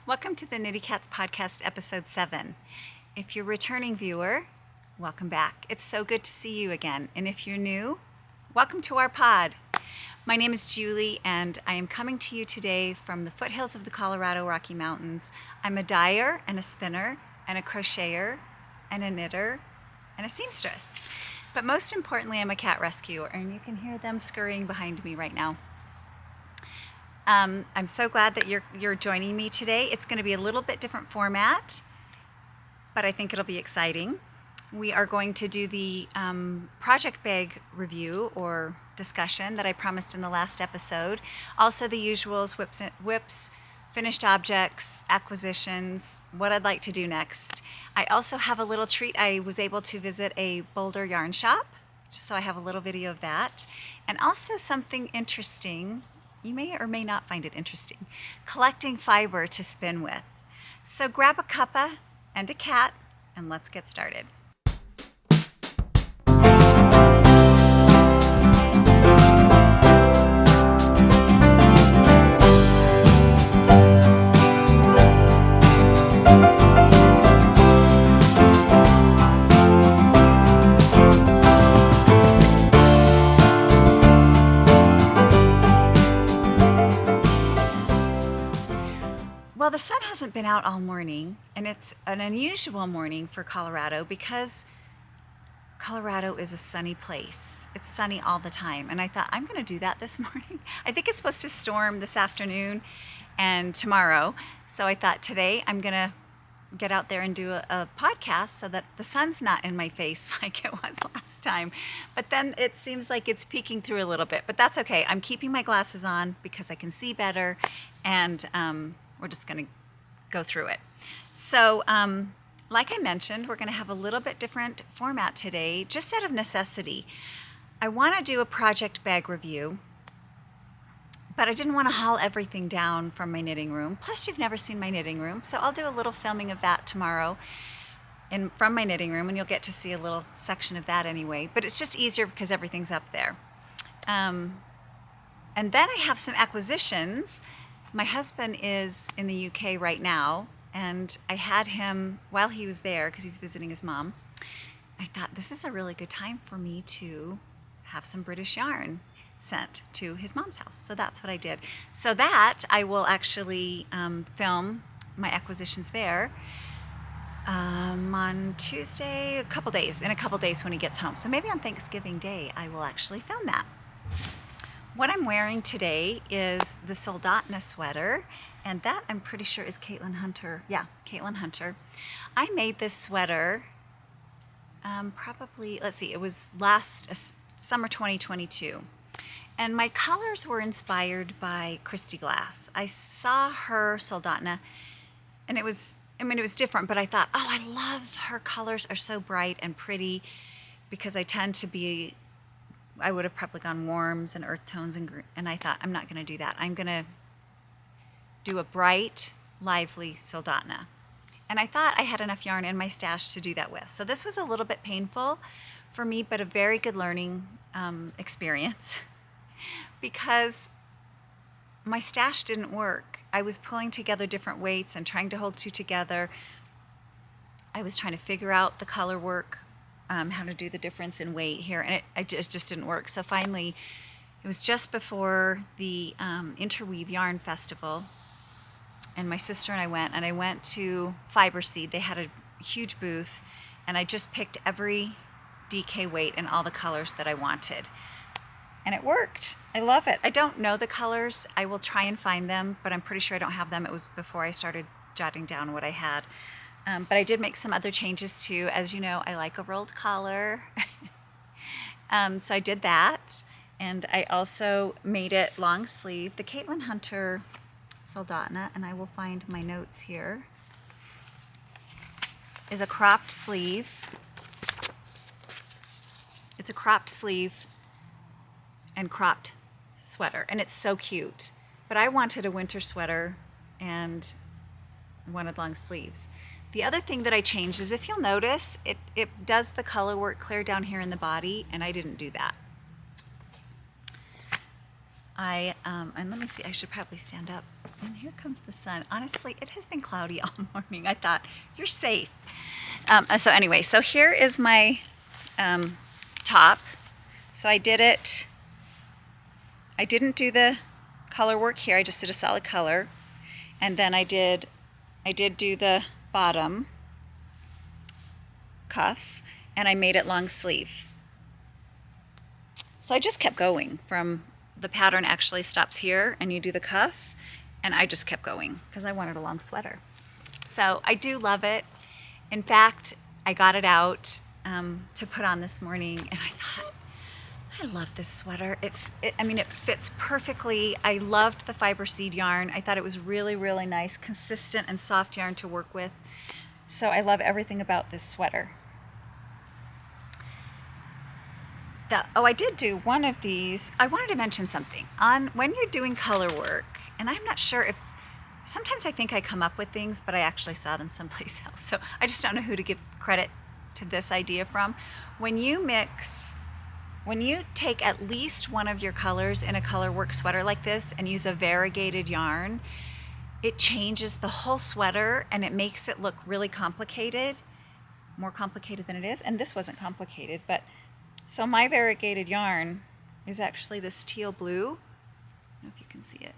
Welcome to the Knitty Kats Podcast, Episode 7. If you're a returning viewer, welcome back. It's so good to see you again. And if you're new, welcome to our pod. My name is Julie, and I am coming to you today from the foothills of the Colorado Rocky Mountains. I'm a dyer and a spinner and a crocheter and a knitter and a seamstress. But most importantly, I'm a cat rescuer, and you can hear them scurrying behind me right now. I'm so glad that you're joining me today. It's going to be a little bit different format, but I think it'll be exciting. We are going to do the project bag review or discussion that I promised in the last episode. Also the usuals, whips, finished objects, acquisitions, what I'd like to do next. I also have a little treat. I was able to visit a Boulder Yarn Shop, so I have a little video of that. And also something interesting. You may or may not find it interesting. Collecting fiber to spin with. So grab a cuppa and a cat and let's get started. Well, the sun hasn't been out all morning, and it's an unusual morning for Colorado because Colorado is a sunny place. It's sunny all the time, and I thought, I'm going to do that this morning. I think it's supposed to storm this afternoon and tomorrow, so I thought today I'm going to get out there and do a podcast so that the sun's not in my face like it was last time. But then it seems like it's peeking through a little bit, but that's okay. I'm keeping my glasses on because I can see better, and we're just going to go through it. So, like I mentioned, we're going to have a little bit different format today, just out of necessity. I want to do a project bag review, but I didn't want to haul everything down from my knitting room. Plus, you've never seen my knitting room, so I'll do a little filming of that tomorrow from my knitting room, and you'll get to see a little section of that anyway. But it's just easier because everything's up there. And then I have some acquisitions. My husband is in the UK right now, and I had him while he was there because he's visiting his mom. I thought this is a really good time for me to have some British yarn sent to his mom's house. So that's what I did. So that I will actually film my acquisitions there on Tuesday, in a couple days when he gets home. So maybe on Thanksgiving Day, I will actually film that. What I'm wearing today is the Soldotna sweater, and that I'm pretty sure is Caitlin Hunter. Yeah, Caitlin Hunter. I made this sweater probably, it was summer 2022. And my colors were inspired by Christy Glass. I saw her Soldotna, and it was different, but I thought, oh, I love her colors are so bright and pretty because I would have probably gone warms and earth tones and I thought, I'm not going to do that. I'm going to do a bright, lively Soldotna. And I thought I had enough yarn in my stash to do that with. So this was a little bit painful for me, but a very good learning experience because my stash didn't work. I was pulling together different weights and trying to hold two together. I was trying to figure out the color work, how to do the difference in weight here, and it just didn't work. So finally, it was just before the Interweave Yarn Festival, and my sister and I went to Fiber Seed. They had a huge booth, and I just picked every DK weight and all the colors that I wanted. And it worked. I love it. I don't know the colors. I will try and find them, but I'm pretty sure I don't have them. It was before I started jotting down what I had. But I did make some other changes too. As you know, I like a rolled collar. So I did that. And I also made it long sleeve. The Caitlin Hunter Soldotna, and I will find my notes here, is a cropped sleeve. It's a cropped sleeve and cropped sweater. And it's so cute. But I wanted a winter sweater and wanted long sleeves. The other thing that I changed is, if you'll notice, it does the color work clear down here in the body, and I didn't do that. And let me see, I should probably stand up. And here comes the sun. Honestly, it has been cloudy all morning. I thought, you're safe. So anyway, so here is my top. So I did it. I didn't do the color work here. I just did a solid color. And then I did do the bottom cuff, and I made it long sleeve. So I just kept going from the pattern actually stops here and you do the cuff, and I just kept going because I wanted a long sweater. So I do love it. In fact, I got it out to put on this morning, and I thought, I love this sweater. It fits perfectly. I loved the fiber seed yarn. I thought it was really, really nice, consistent and soft yarn to work with. So I love everything about this sweater. I did do one of these. I wanted to mention something. When you're doing color work, and I'm not sure if, sometimes I think I come up with things, but I actually saw them someplace else. So I just don't know who to give credit to this idea from. When you take at least one of your colors in a color work sweater like this and use a variegated yarn, it changes the whole sweater and it makes it look really complicated, more complicated than it is. And this wasn't complicated, but so my variegated yarn is actually this teal blue. I don't know if you can see it.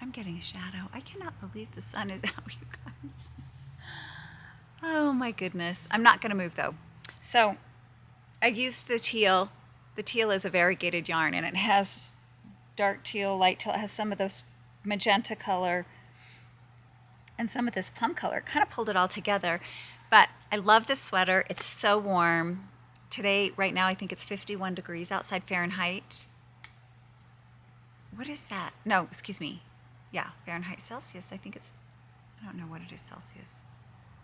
I'm getting a shadow. I cannot believe the sun is out, you guys. Oh my goodness. I'm not gonna move though. So I used the teal. The teal is a variegated yarn, and it has dark teal, light teal. It has some of those magenta color and some of this plum color. Kind of pulled it all together. But I love this sweater. It's so warm. Today, right now, I think it's 51 degrees outside Fahrenheit. What is that? No, excuse me. Yeah, Fahrenheit, Celsius. I think I don't know what it is Celsius.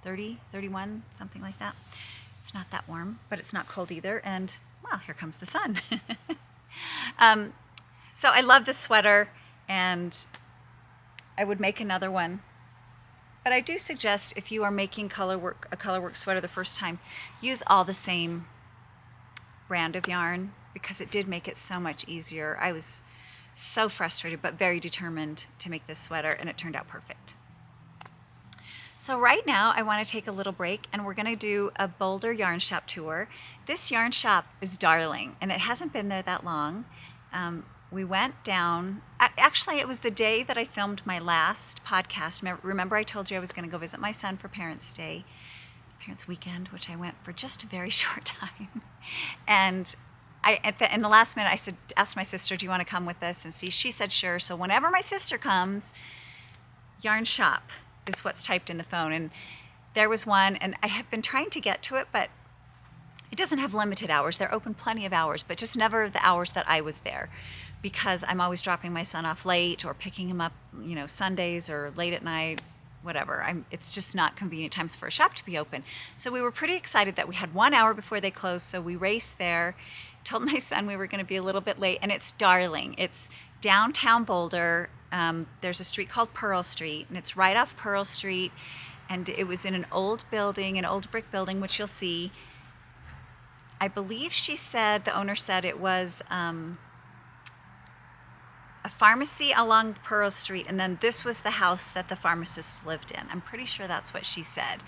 30, 31, something like that. It's not that warm, but it's not cold either. And, well, here comes the sun. So I love this sweater, and I would make another one. But I do suggest if you are making a color work sweater the first time, use all the same brand of yarn, because it did make it so much easier. I was so frustrated but very determined to make this sweater, and it turned out perfect. So right now I want to take a little break, and we're going to do a Boulder Yarn Shop tour. This yarn shop is darling, and it hasn't been there that long. We went down, actually it was the day that I filmed my last podcast. Remember I told you I was going to go visit my son for Parents' Day, Parents' Weekend, which I went for just a very short time. And in the last minute, I asked my sister, do you want to come with us and see? She said, sure. So whenever my sister comes, yarn shop is what's typed in the phone. And there was one, and I have been trying to get to it, but it doesn't have limited hours. They're open plenty of hours, but just never the hours that I was there, because I'm always dropping my son off late or picking him up, Sundays or late at night, whatever. It's just not convenient times for a shop to be open. So we were pretty excited that we had 1 hour before they closed. So we raced there, told my son we were going to be a little bit late, and it's darling. It's downtown Boulder. There's a street called Pearl Street, and it's right off Pearl Street. And it was in an old building, an old brick building, which you'll see. I believe the owner said it was a pharmacy along Pearl Street, and then this was the house that the pharmacist lived in. I'm pretty sure that's what she said.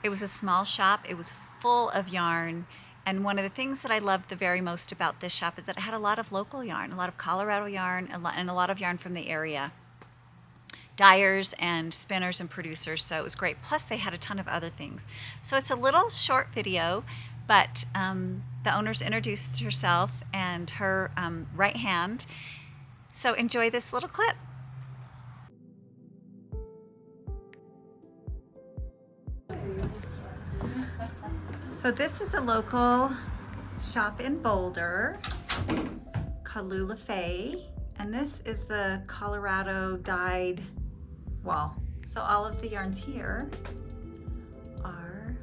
It was a small shop. It was full of yarn, and one of the things that I loved the very most about this shop is that it had a lot of local yarn, a lot of Colorado yarn, and a lot of yarn from the area. Dyers and spinners and producers, so it was great. Plus they had a ton of other things. So it's a little short video, but the owner's introduced herself and her right hand. So enjoy this little clip. So this is a local shop in Boulder called Lula Faye, and this is the Colorado dyed wall. So all of the yarns here are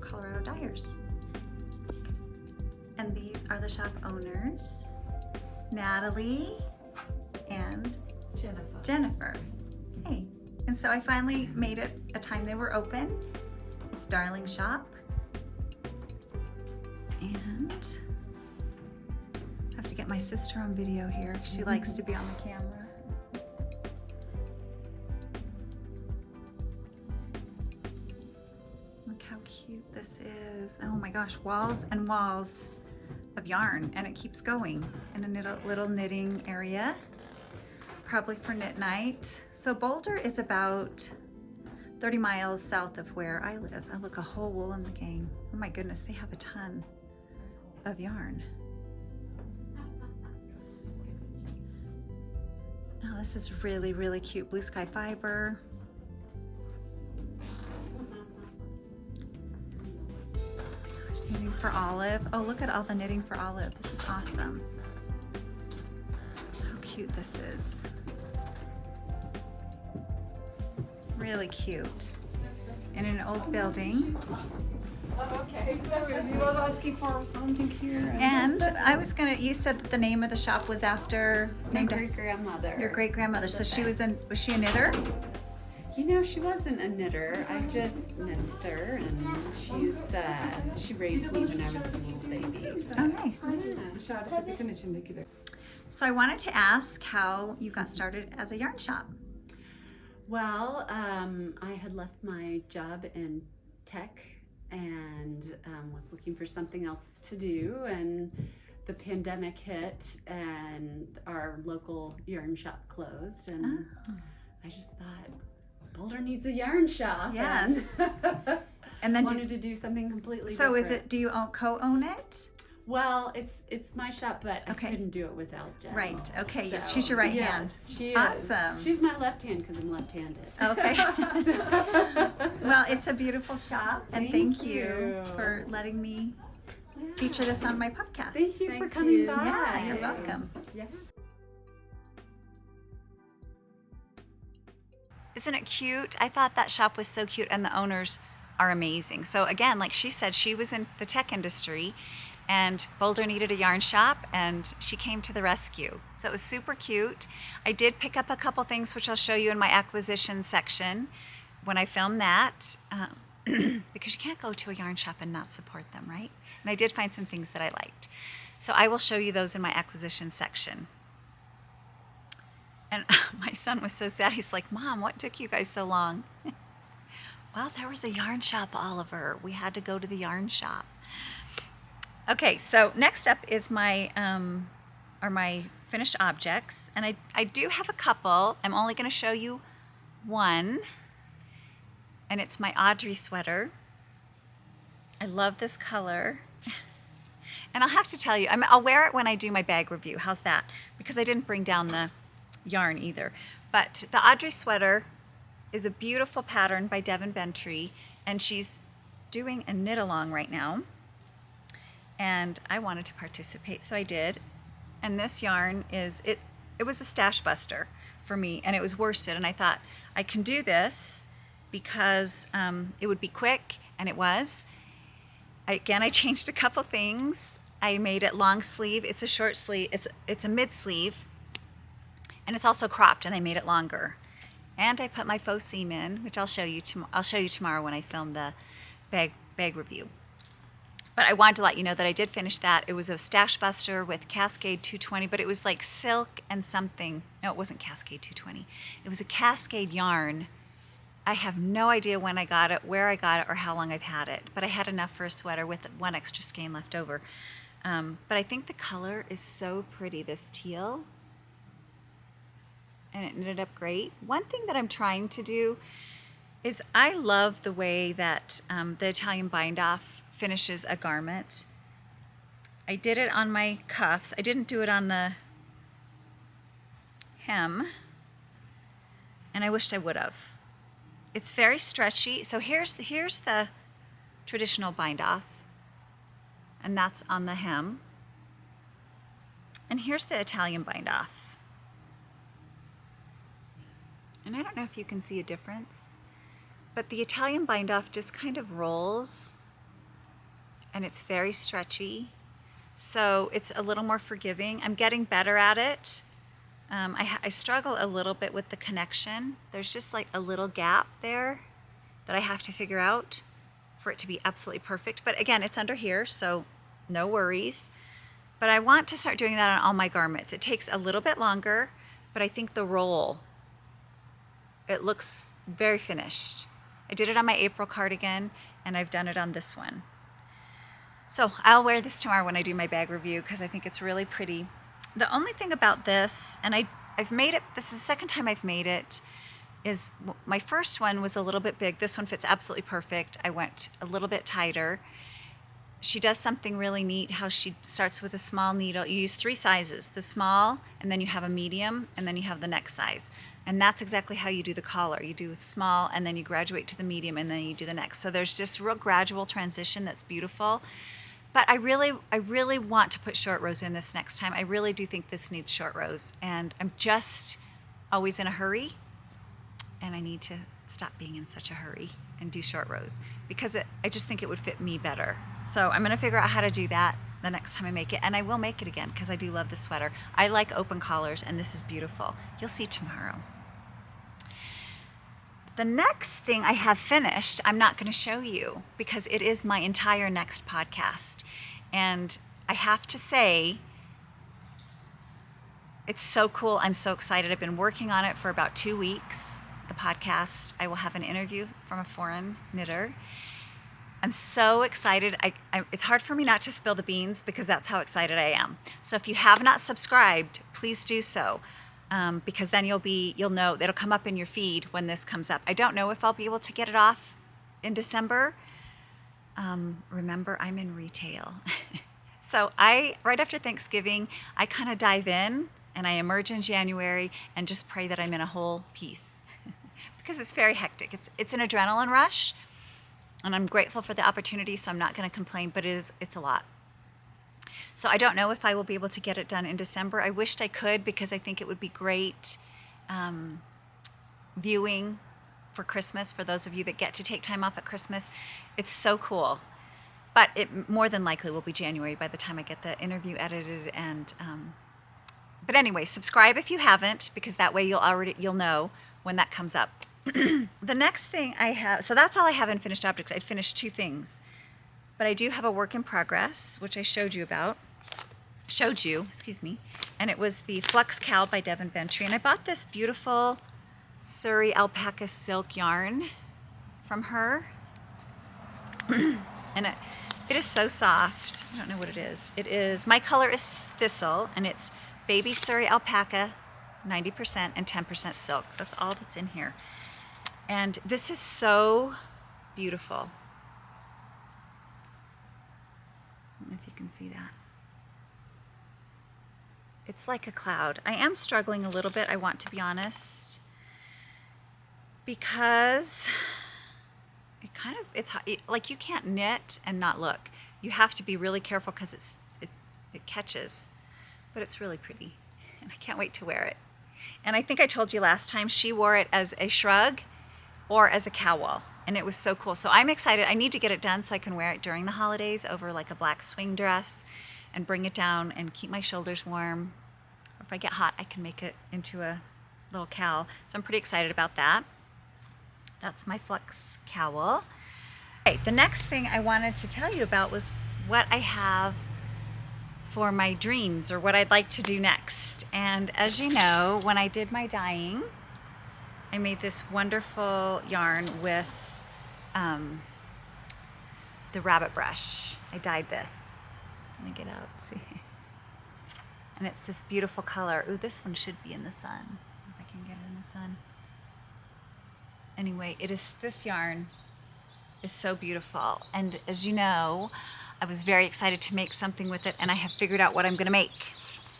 Colorado dyers. And these are the shop owners, Natalie and Jennifer. Hey. And so I finally made it a time they were open. It's darling shop. And I have to get my sister on video here. She likes to be on the camera. Look how cute this is. Oh my gosh, walls and walls of yarn, and it keeps going in a little knitting area, probably for knit night. So Boulder is about 30 miles south of where I live. Oh, look, a whole Woolen gang. Oh my goodness, they have a ton of yarn. Oh, this is really, really cute. Blue sky fiber. Gosh, knitting for Olive. Oh, look at all the knitting for Olive. This is awesome. How cute this is. Really cute. In an old building. Okay, so you was asking for something here. And I was you said that the name of the shop was after my great grandmother. Your great grandmother. So was she a knitter? You know, she wasn't a knitter. I just missed her, and she raised me when I was a little baby. So. Oh, nice. Yeah. So I wanted to ask how you got started as a yarn shop. Well, I had left my job in tech and was looking for something else to do, and the pandemic hit and our local yarn shop closed, and I just thought Boulder needs a yarn shop. Yes. And then wanted to do something completely so different. do you co-own it? Well, it's my shop, but okay. I couldn't do it without Jen. Right. Okay. So, She's your right yes, hand. She is. Awesome. She's my left hand because I'm left-handed. Okay. Well, it's a beautiful shop, and thank you you for letting me feature this on my podcast. Thank you for coming by. Yeah, you're welcome. Yeah. Isn't it cute? I thought that shop was so cute, and the owners are amazing. So again, like she said, she was in the tech industry, and Boulder needed a yarn shop, and she came to the rescue. So it was super cute. I did pick up a couple things, which I'll show you in my acquisition section when I film that, because you can't go to a yarn shop and not support them, right? And I did find some things that I liked. So I will show you those in my acquisition section. And my son was so sad. He's like, Mom, what took you guys so long? Well, there was a yarn shop, Oliver. We had to go to the yarn shop. Okay, so next up is my finished objects. And I do have a couple. I'm only going to show you one. And it's my Audrey sweater. I love this color. And I'll have to tell you, I'll wear it when I do my bag review. How's that? Because I didn't bring down the yarn either. But the Audrey sweater is a beautiful pattern by Devin Bentry, and she's doing a knit along right now. And I wanted to participate, so I did. And this yarn it was a stash buster for me, and it was worsted, and I thought I can do this because it would be quick, and it was. Again, I changed a couple things. I made it long sleeve. It's a short sleeve. It's a mid sleeve, and it's also cropped, and I made it longer. And I put my faux seam in, which I'll show you tomorrow when I film the bag review. But I wanted to let you know that I did finish that. It was a stash buster with Cascade 220, but it was like silk and something. No, it wasn't Cascade 220. It was a Cascade yarn. I have no idea when I got it, where I got it, or how long I've had it. But I had enough for a sweater with one extra skein left over. But I think the color is so pretty, this teal. And it knitted up great. One thing that I'm trying to do is I love the way that the Italian bind-off finishes a garment. I did it on my cuffs. I didn't do it on the hem, and I wished I would have. It's very stretchy. So here's the traditional bind-off, and that's on the hem. And here's the Italian bind-off. And I don't know if you can see a difference, but the Italian bind-off just kind of rolls, and it's very stretchy, so it's a little more forgiving. I'm getting better at it. I struggle a little bit with the connection. There's just like a little gap there that I have to figure out for it to be absolutely perfect. But again, it's under here, so no worries. But I want to start doing that on all my garments. It takes a little bit longer, but I think the roll, it looks very finished. I did it on my April cardigan, and I've done it on this one. So I'll wear this tomorrow when I do my bag review because I think it's really pretty. The only thing about this, and I've made it, this is the second time I've made it, is my first one was a little bit big. This one fits absolutely perfect. I went a little bit tighter. She does something really neat, how she starts with a small needle. You use 3 sizes, the small, and then you have a medium, and then you have the next size. And that's exactly how you do the collar. You do small, and then you graduate to the medium, and then you do the next. So there's just real gradual transition that's beautiful. But I really want to put short rows in this next time. I really do think this needs short rows. And I'm just always in a hurry, and I need to stop being in such a hurry and do short rows because I just think it would fit me better. So I'm going to figure out how to do that the next time I make it, and I will make it again because I do love this sweater. I like open collars, and this is beautiful. You'll see tomorrow. The next thing I have finished, I'm not going to show you because it is my entire next podcast. And I have to say, it's so cool. I'm so excited. I've been working on it for about 2 weeks. The podcast, I will have an interview from a foreign knitter. I'm so excited. It's hard for me not to spill the beans because that's how excited I am. So if you have not subscribed, please do so. Because then you'll know, it'll come up in your feed when this comes up. I don't know if I'll be able to get it off in December. Remember, I'm in retail. So right after Thanksgiving, I kind of dive in and I emerge in January and just pray that I'm in a whole piece because it's very hectic. It's an adrenaline rush, and I'm grateful for the opportunity, so I'm not going to complain, but it's a lot. So I don't know if I will be able to get it done in December. I wished I could because I think it would be great viewing for Christmas for those of you that get to take time off at Christmas. It's so cool. But it more than likely will be January by the time I get the interview edited. And but anyway, subscribe if you haven't because that way you'll know when that comes up. The next thing I have, so that's all I have in finished object. I finished 2 things. But I do have a work in progress, which I showed you, and it was the Flux Cowl by Devon Ventry. And I bought this beautiful Surrey alpaca silk yarn from her. And it is so soft. I don't know what it is. My color is Thistle, and it's baby Surrey alpaca, 90% and 10% silk. That's all that's in here. And this is so beautiful. I don't know if you can see that. It's like a cloud. I am struggling a little bit, I want to be honest, because it's like you can't knit and not look. You have to be really careful because it catches, but it's really pretty, and I can't wait to wear it. And I think I told you last time she wore it as a shrug or as a cowl. And it was so cool. So I'm excited. I need to get it done so I can wear it during the holidays over like a black swing dress and bring it down and keep my shoulders warm. Or if I get hot, I can make it into a little cowl. So I'm pretty excited about that. That's my Flux cowl. Okay, the next thing I wanted to tell you about was what I have for my dreams or what I'd like to do next. And as you know, when I did my dyeing, I made this wonderful yarn with the rabbit brush. I dyed this. Let me get out, see. And it's this beautiful color. Ooh, this one should be in the sun. If I can get it in the sun. Anyway, this yarn is so beautiful. And as you know, I was very excited to make something with it, and I have figured out what I'm gonna make.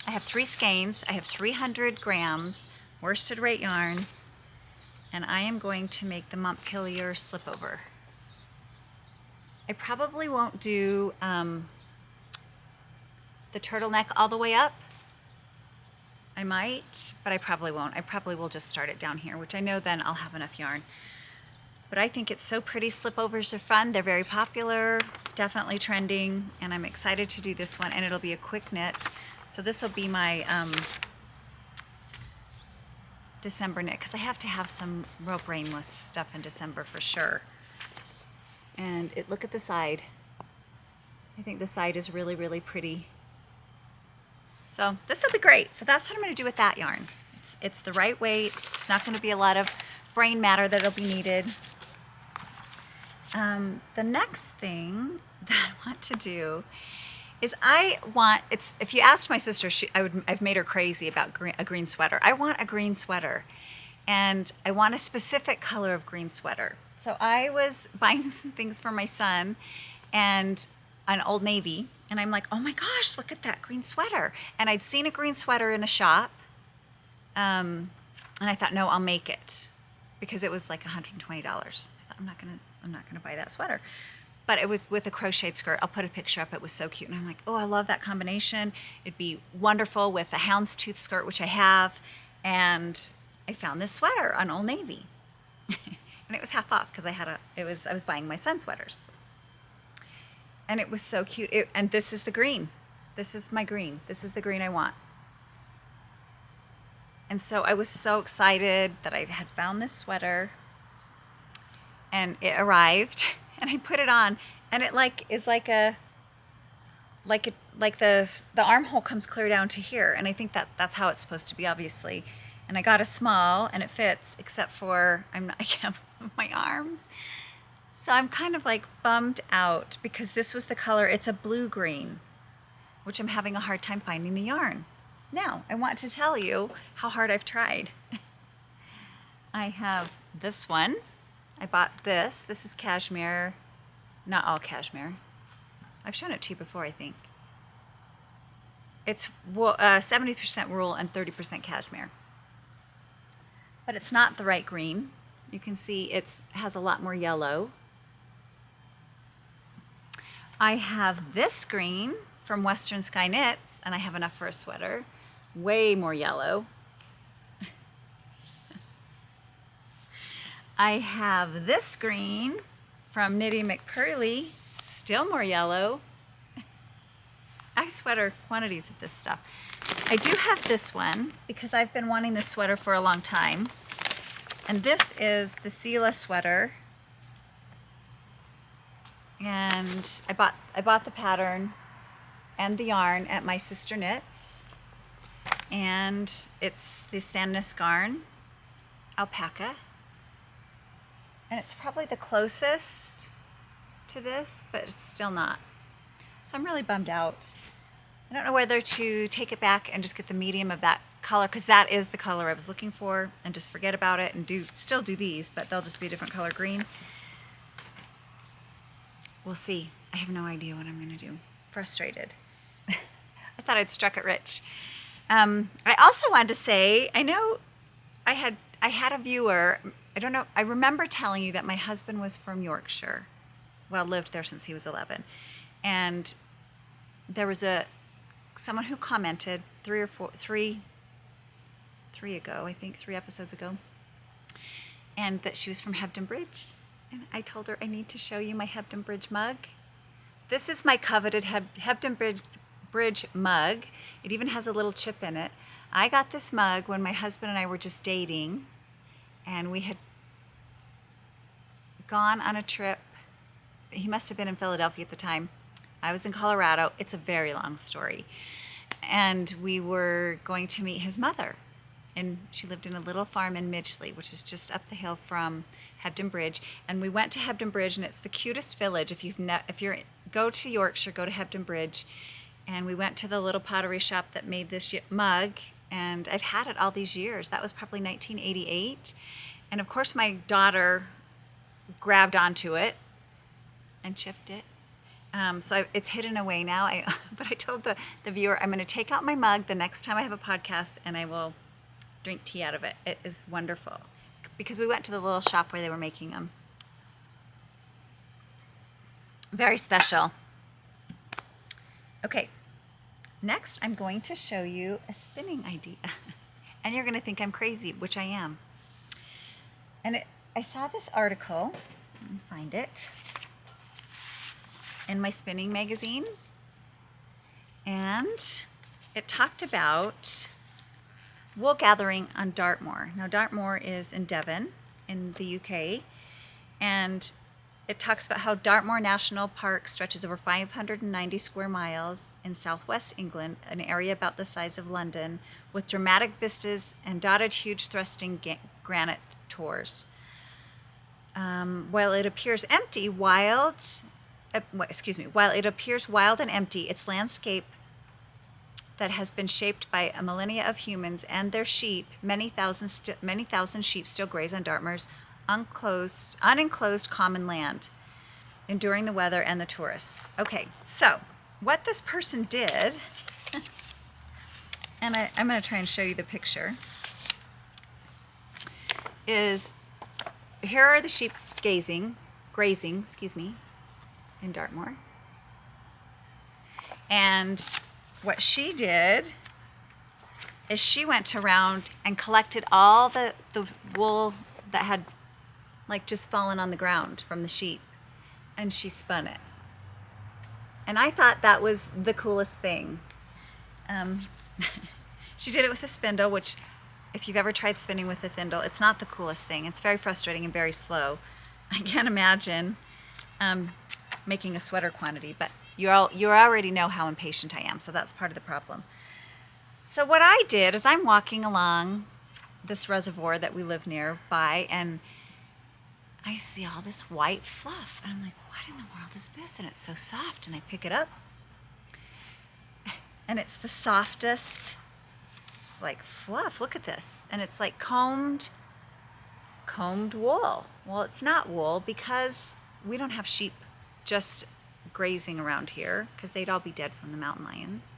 I have 3 skeins. I have 300 grams worsted weight yarn, and I am going to make the Montpelliar Slipover. I probably won't do the turtleneck all the way up. I might, but I probably won't. I probably will just start it down here, which I know then I'll have enough yarn. But I think it's so pretty. Slipovers are fun. They're very popular, definitely trending, and I'm excited to do this one, and it'll be a quick knit. So this will be my December knit, because I have to have some rope rainless stuff in December for sure. And look at the side. I think the side is really, really pretty. So this will be great. So that's what I'm going to do with that yarn. It's the right weight. It's not going to be a lot of brain matter that'll be needed. The next thing that I want to do is if you asked my sister, I've made her crazy about a green sweater. I want a green sweater, and I want a specific color of green sweater. So I was buying some things for my son and an Old Navy, and I'm like, oh my gosh, look at that green sweater. And I'd seen a green sweater in a shop, and I thought, no, I'll make it, because it was like $120. I thought, I'm not gonna buy that sweater. But it was with a crocheted skirt. I'll put a picture up. It was so cute. And I'm like, oh, I love that combination. It'd be wonderful with a houndstooth skirt, which I have. And I found this sweater on Old Navy. And it was half off because I was buying my son's sweaters. And it was so cute. And this is the green. This is my green. This is the green I want. And so I was so excited that I had found this sweater. And it arrived. And I put it on, and it is like the armhole comes clear down to here, and I think that's how it's supposed to be, obviously. And I got a small, and it fits, except for I can't move my arms, so I'm kind of like bummed out because this was the color. It's a blue green, which I'm having a hard time finding the yarn. Now I want to tell you how hard I've tried. I have this one. I bought this. This is cashmere. Not all cashmere. I've shown it to you before, I think. It's 70% wool and 30% cashmere. But it's not the right green. You can see it has a lot more yellow. I have this green from Western Sky Knits, and I have enough for a sweater. Way more yellow. I have this green from Knitty McPurley, still more yellow. I sweater quantities of this stuff. I do have this one because I've been wanting this sweater for a long time. And this is the Sela sweater. And I bought the pattern and the yarn at my sister Knits. And it's the Sandnes Garn alpaca. And it's probably the closest to this, but it's still not. So I'm really bummed out. I don't know whether to take it back and just get the medium of that color, because that is the color I was looking for, and just forget about it and still do these, but they'll just be a different color green. We'll see. I have no idea what I'm going to do. Frustrated. I thought I'd struck it rich. I also wanted to say, I know I had a viewer. I don't know. I remember telling you that my husband was from Yorkshire. Well, lived there since he was 11. And there was someone who commented 3 episodes ago, and that she was from Hebden Bridge. And I told her I need to show you my Hebden Bridge mug. This is my coveted Hebden Bridge mug. It even has a little chip in it. I got this mug when my husband and I were just dating, and we had gone on a trip. He must have been in Philadelphia at the time. I was in Colorado. It's a very long story. And we were going to meet his mother. And she lived in a little farm in Midgley, which is just up the hill from Hebden Bridge. And we went to Hebden Bridge, and it's the cutest village. If you go to Yorkshire, go to Hebden Bridge. And we went to the little pottery shop that made this mug. And I've had it all these years. That was probably 1988. And of course, my daughter grabbed onto it and chipped it. So it's hidden away now. But I told the viewer, I'm going to take out my mug the next time I have a podcast, and I will drink tea out of it. It is wonderful. Because we went to the little shop where they were making them. Very special. Okay. Next, I'm going to show you a spinning idea. And you're going to think I'm crazy, which I am. And I saw this article. Let me find it. In my spinning magazine. And it talked about wool gathering on Dartmoor. Now, Dartmoor is in Devon, in the UK. And it talks about how Dartmoor National Park stretches over 590 square miles in southwest England, an area about the size of London, with dramatic vistas and dotted huge thrusting granite tors. While it appears wild and empty, its landscape that has been shaped by a millennia of humans and their sheep, many thousand sheep still graze on Dartmoor's unenclosed common land, enduring the weather and the tourists. Okay, so what this person did, and I'm going to try and show you the picture, is here are the sheep grazing, in Dartmoor. And what she did is she went around and collected all the wool that had like just fallen on the ground from the sheep, and she spun it. And I thought that was the coolest thing. She did it with a spindle, which if you've ever tried spinning with a thimble, it's not the coolest thing. It's very frustrating and very slow. I can't imagine making a sweater quantity, but you already know how impatient I am, so that's part of the problem. So what I did is I'm walking along this reservoir that we live nearby, and I see all this white fluff, and I'm like, what in the world is this? And it's so soft, and I pick it up, and it's the softest, it's like fluff. Look at this, and it's like combed wool. Well, it's not wool because we don't have sheep just grazing around here because they'd all be dead from the mountain lions.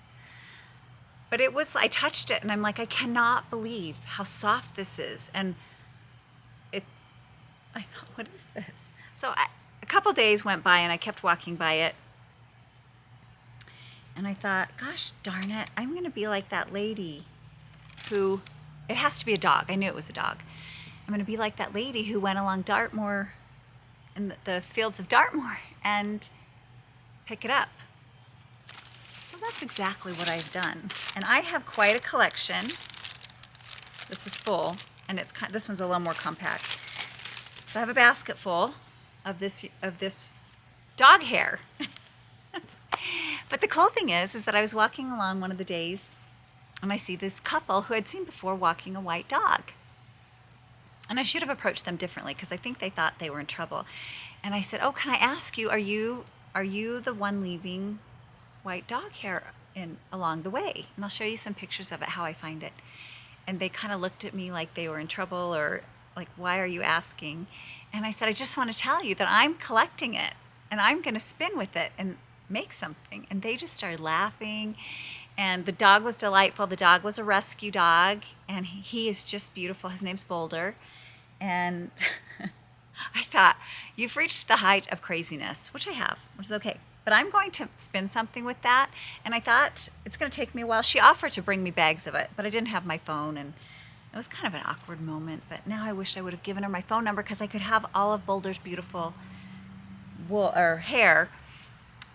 But I touched it, and I'm like, I cannot believe how soft this is. And I thought, what is this? So a couple days went by, and I kept walking by it. And I thought, gosh darn it, I'm going to be like that lady who, it has to be a dog. I knew it was a dog. I'm going to be like that lady who went along Dartmoor, in the fields of Dartmoor, and pick it up. So that's exactly what I've done. And I have quite a collection. This is full, and this one's a little more compact. So I have a basket full of this dog hair. But the cool thing is that I was walking along one of the days, and I see this couple who I'd seen before walking a white dog. And I should have approached them differently because I think they thought they were in trouble. And I said, "Oh, can I ask you, are you the one leaving white dog hair along the way?" And I'll show you some pictures of it, how I find it. And they kind of looked at me like they were in trouble, or like, why are you asking? And I said, I just want to tell you that I'm collecting it, and I'm going to spin with it and make something. And they just started laughing. And the dog was delightful. The dog was a rescue dog, and he is just beautiful. His name's Boulder. And I thought, you've reached the height of craziness, which I have, which is okay. But I'm going to spin something with that. And I thought, it's going to take me a while. She offered to bring me bags of it, but I didn't have my phone. And it was kind of an awkward moment. But now I wish I would have given her my phone number, because I could have all of Boulder's beautiful wool or hair.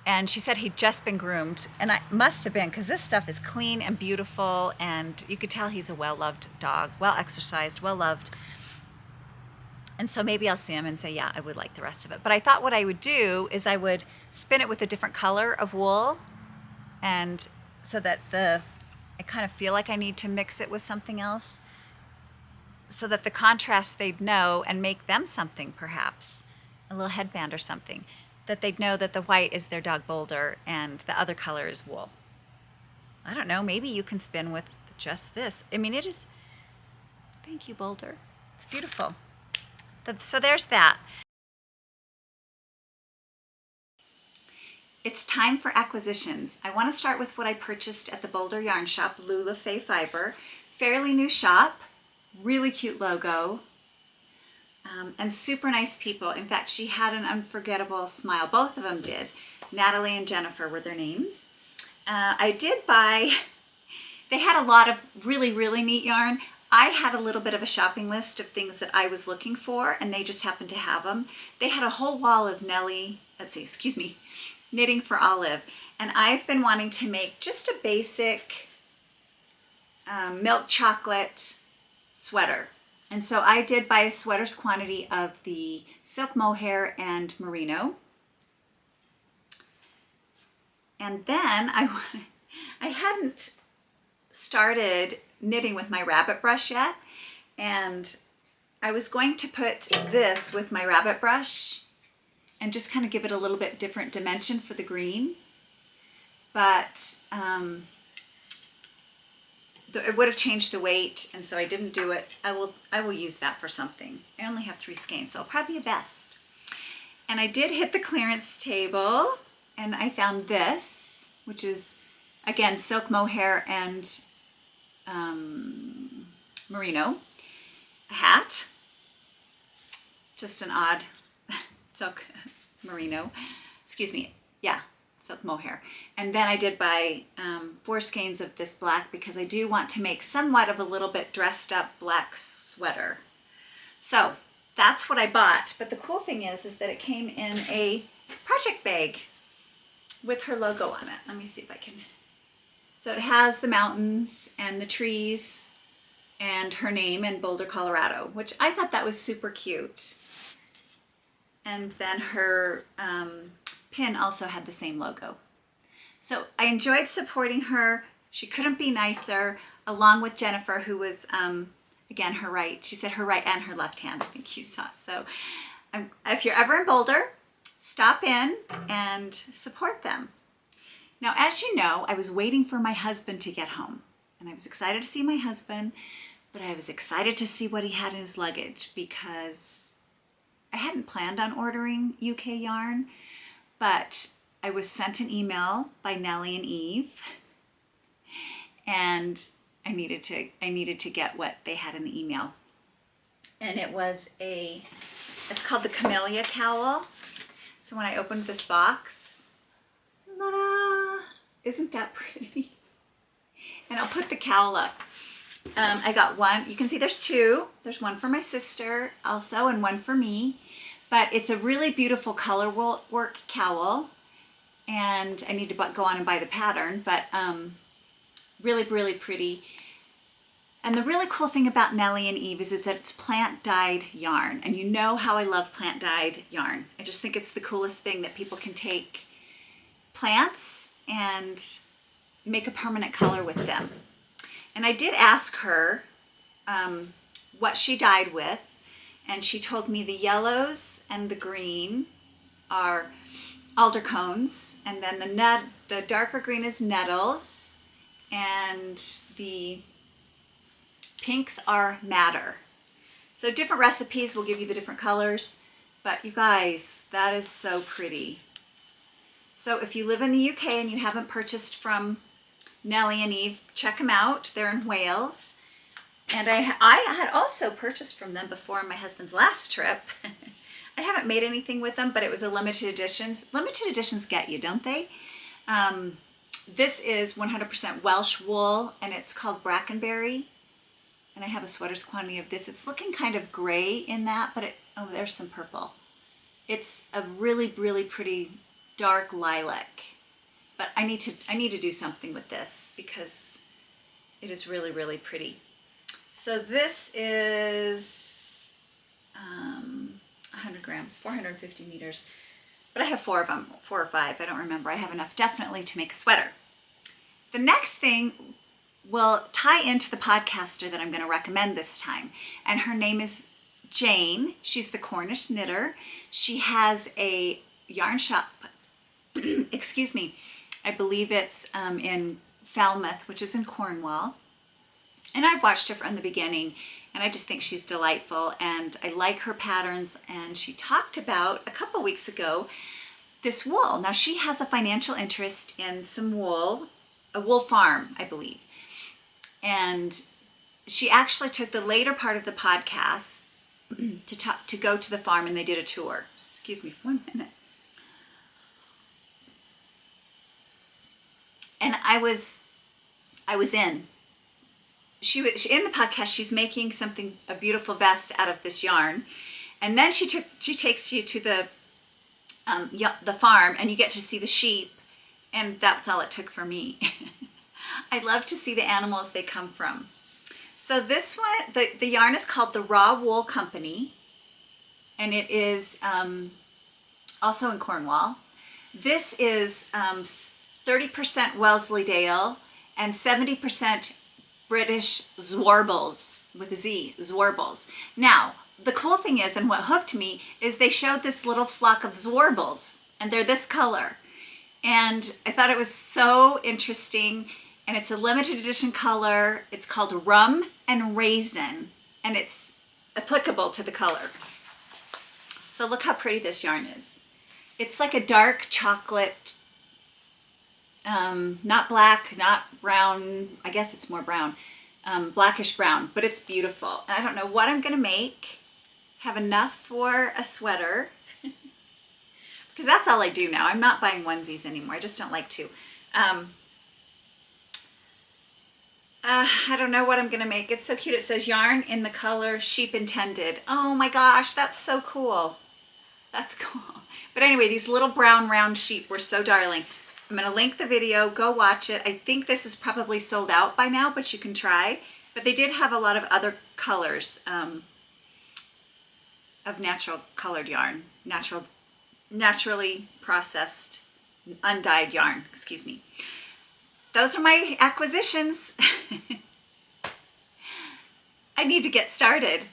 And she said he'd just been groomed. And I must have been, because this stuff is clean and beautiful. And you could tell he's a well-loved dog, well-exercised, well-loved. And so maybe I'll see him and say, yeah, I would like the rest of it. But I thought what I would do is I would spin it with a different color of wool, and so that I kind of feel like I need to mix it with something else, so that the contrast they'd know, and make them something, perhaps a little headband or something, that they'd know that the white is their dog Boulder and the other color is wool. I don't know, maybe you can spin with just this. I mean, it is, thank you, Boulder. It's beautiful. So there's that. It's time for acquisitions. I want to start with what I purchased at the Boulder Yarn Shop, Lula Faye Fiber. Fairly new shop, really cute logo, and super nice people. In fact, she had an unforgettable smile. Both of them did. Natalie and Jennifer were their names. I did buy, they had a lot of really, really neat yarn. I had a little bit of a shopping list of things that I was looking for, and they just happened to have them. They had a whole wall of Knitting for Olive. And I've been wanting to make just a basic milk chocolate sweater. And so I did buy a sweater's quantity of the silk mohair and merino. And then I hadn't started knitting with my rabbit brush yet. And I was going to put this with my rabbit brush and just kind of give it a little bit different dimension for the green. But it would have changed the weight, and so I didn't do it. I will use that for something. I only have 3 skeins, so it'll probably be a vest. And I did hit the clearance table, and I found this, which is, again, silk mohair and merino. A hat, just an odd silk merino, excuse me, yeah, silk mohair. And then I did buy 4 skeins of this black because I do want to make somewhat of a little bit dressed up black sweater. So that's what I bought. But the cool thing is that it came in a project bag with her logo on it. Let me see if I can. So it has the mountains and the trees and her name in Boulder, Colorado, which I thought that was super cute. And then her pin also had the same logo. So I enjoyed supporting her. She couldn't be nicer, along with Jennifer, who was, again, her right. She said her right and her left hand, I think you saw. So if you're ever in Boulder, stop in and support them. Now, as you know, I was waiting for my husband to get home. And I was excited to see my husband, but I was excited to see what he had in his luggage because I hadn't planned on ordering UK yarn, but I was sent an email by Nellie and Eve, and I needed to get what they had in the email. And it's called the Camellia cowl. So when I opened this box, ta-da, isn't that pretty? And I'll put the cowl up. I got one, you can see there's 2. There's one for my sister also and one for me. But it's a really beautiful color work cowl. And I need to go on and buy the pattern, but really, really pretty. And the really cool thing about Nellie and Eve is that it's plant-dyed yarn. And you know how I love plant-dyed yarn. I just think it's the coolest thing that people can take plants and make a permanent color with them. And I did ask her what she dyed with, and she told me the yellows and the green are alder cones, and then the darker green is nettles, and the pinks are madder. So different recipes will give you the different colors, but you guys, that is so pretty. So if you live in the UK and you haven't purchased from Nellie and Eve, check them out. They're in Wales. And I had also purchased from them before on my husband's last trip. I haven't made anything with them, but it was a limited editions. Limited editions get you, don't they? This is 100% Welsh wool, and it's called Brackenberry. And I have a sweater's quantity of this. It's looking kind of gray in that, but oh, there's some purple. It's a really, really pretty dark lilac. But I need to do something with this because it is really, really pretty. So this is 100 grams, 450 meters. But I have 4 of them, 4 or 5, I don't remember. I have enough definitely to make a sweater. The next thing will tie into the podcaster that I'm going to recommend this time. And her name is Jane. She's the Cornish knitter. She has a yarn shop, excuse me, I believe it's in Falmouth, which is in Cornwall. And I've watched her from the beginning, and I just think she's delightful, and I like her patterns. And she talked about, a couple weeks ago, this wool. Now, she has a financial interest in some wool, a wool farm, I believe. And she actually took the later part of the podcast to go to the farm, and they did a tour. Excuse me for 1 minute. And I was in. She in the podcast. She's making a beautiful vest out of this yarn, and then she takes you to the farm, and you get to see the sheep, and that's all it took for me. I love to see the animals they come from. So this one, the yarn is called the Raw Wool Company, and it is also in Cornwall. This is 30% Wensleydale and 70% British Zwarbles, with a Z, Zwarbles. Now, the cool thing is, and what hooked me, is they showed this little flock of Zwarbles, and they're this color. And I thought it was so interesting, and it's a limited edition color. It's called Rum and Raisin, and it's applicable to the color. So look how pretty this yarn is. It's like a dark chocolate, not black, not brown. I guess it's more brown, blackish brown, but it's beautiful. And I don't know what I'm gonna make. Have enough for a sweater, because that's all I do now. I'm not buying onesies anymore. I just don't like to. I don't know what I'm gonna make. It's so cute. It says yarn in the color sheep intended. Oh my gosh, that's so cool. That's cool. But anyway, these little brown round sheep were so darling. I'm gonna link the video, go watch it. I think this is probably sold out by now, but you can try. But they did have a lot of other colors of natural colored yarn, naturally processed, undyed yarn, excuse me. Those are my acquisitions. I need to get started.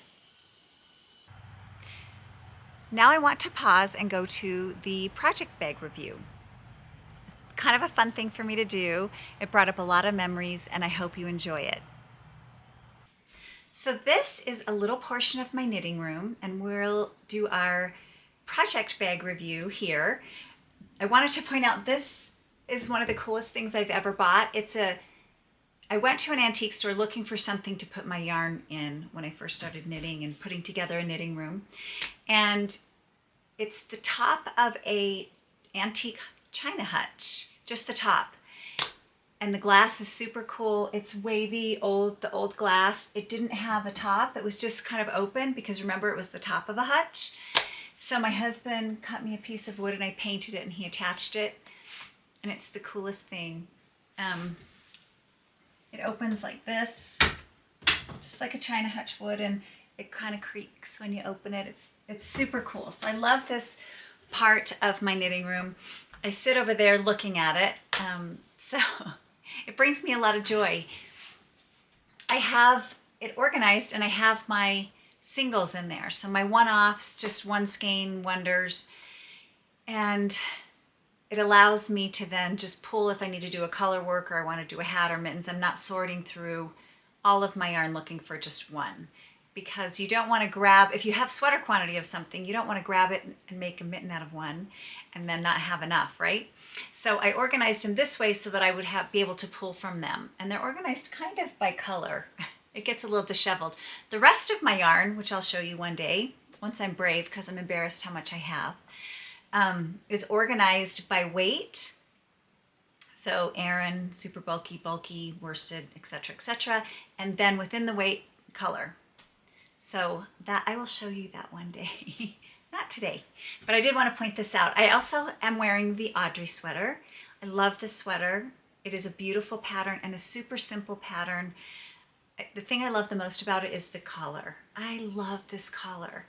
Now I want to pause and go to the project bag review. It's kind of a fun thing for me to do. It brought up a lot of memories, and I hope you enjoy it. So this is a little portion of my knitting room, and we'll do our project bag review here. I wanted to point out this is one of the coolest things I've ever bought. I went to an antique store looking for something to put my yarn in when I first started knitting and putting together a knitting room. And it's the top of a antique china hutch, just the top. And the glass is super cool. It's wavy, the old glass. It didn't have a top. It was just kind of open because remember it was the top of a hutch. So my husband cut me a piece of wood and I painted it and he attached it. And it's the coolest thing. It opens like this, just like a china hutch would, and it kind of creaks when you open it. It's super cool. So I love this part of my knitting room. I sit over there looking at it. So it brings me a lot of joy. I have it organized and I have my singles in there. So my one-offs, just one skein wonders. And it allows me to then just pull if I need to do a color work or I want to do a hat or mittens. I'm not sorting through all of my yarn looking for just one, because you don't want to grab, if you have sweater quantity of something, you don't want to grab it and make a mitten out of one and then not have enough, right? So I organized them this way so that I would be able to pull from them. And they're organized kind of by color. It gets a little disheveled. The rest of my yarn, which I'll show you one day, once I'm brave, because I'm embarrassed how much I have, is organized by weight. So Aran, super bulky, worsted, etc., etc. And then within the weight, color. So that I will show you that one day. Not today, but I did want to point this out. I also am wearing the Audrey sweater. I love this sweater. It is a beautiful pattern and a super simple pattern. The thing I love the most about it is the collar. I love this collar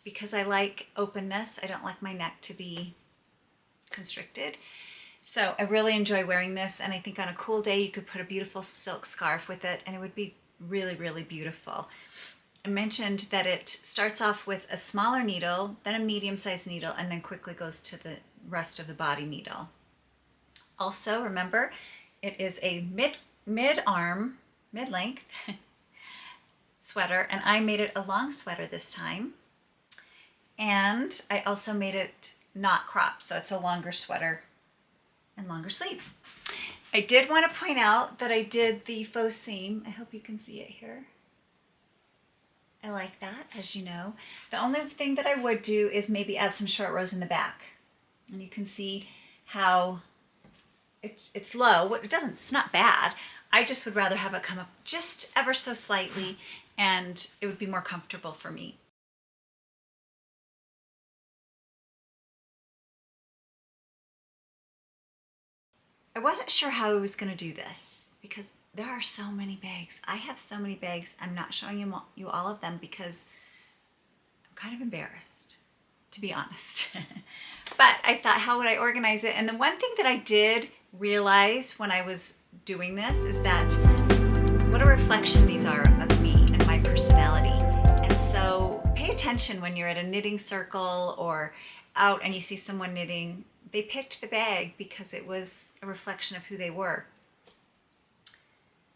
because I like openness. I don't like my neck to be constricted. So I really enjoy wearing this, and I think on a cool day you could put a beautiful silk scarf with it and it would be really, really beautiful. I mentioned that it starts off with a smaller needle, then a medium-sized needle, and then quickly goes to the rest of the body needle. Also, remember, it is a mid-arm, mid-length sweater, and I made it a long sweater this time. And I also made it not cropped, so it's a longer sweater and longer sleeves. I did want to point out that I did the faux seam. I hope you can see it here. I like that, as you know. The only thing that I would do is maybe add some short rows in the back. And you can see how it's low. It's not bad. I just would rather have it come up just ever so slightly, and it would be more comfortable for me. I wasn't sure how I was going to do this because there are so many bags. I have so many bags. I'm not showing you all of them because I'm kind of embarrassed, to be honest. But I thought, how would I organize it? And the one thing that I did realize when I was doing this is that what a reflection these are of me and my personality. And so pay attention when you're at a knitting circle or out and you see someone knitting. They picked the bag because it was a reflection of who they were.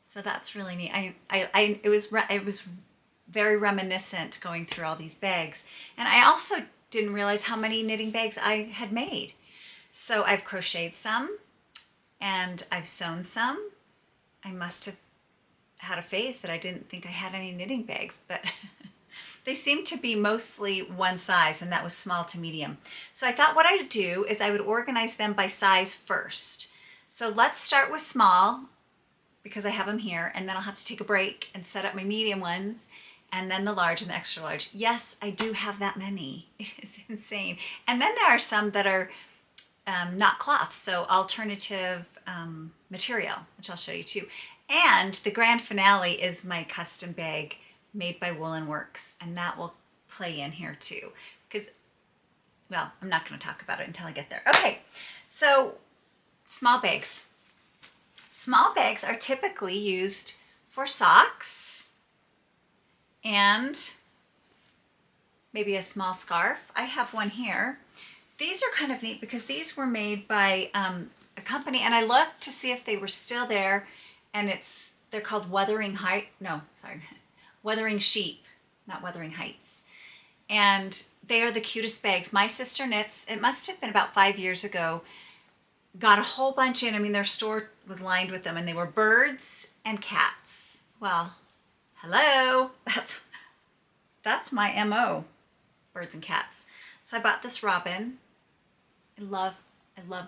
So that's really neat. It was very reminiscent going through all these bags. And I also didn't realize how many knitting bags I had made. So I've crocheted some and I've sewn some. I must have had a phase that I didn't think I had any knitting bags, but they seemed to be mostly one size, and that was small to medium. So I thought what I'd do is I would organize them by size first. So let's start with small, because I have them here, and then I'll have to take a break and set up my medium ones, and then the large and the extra large. Yes, I do have that many. It is insane. And then there are some that are not cloth, so alternative material, which I'll show you too. And the grand finale is my custom bag made by Woolen Works, and that will play in here too, because, well, I'm not going to talk about it until I get there. Okay, so small bags. Small bags are typically used for socks and maybe a small scarf. I have one here. These are kind of neat because these were made by a company, and I looked to see if they were still there, and they're called Wuthering Sheep, not Wuthering Heights. And they are the cutest bags. My sister knits, it must have been about 5 years ago, got a whole bunch in. I mean, their store was lined with them, and they were birds and cats. Well, hello, that's my MO, birds and cats. So I bought this robin. I love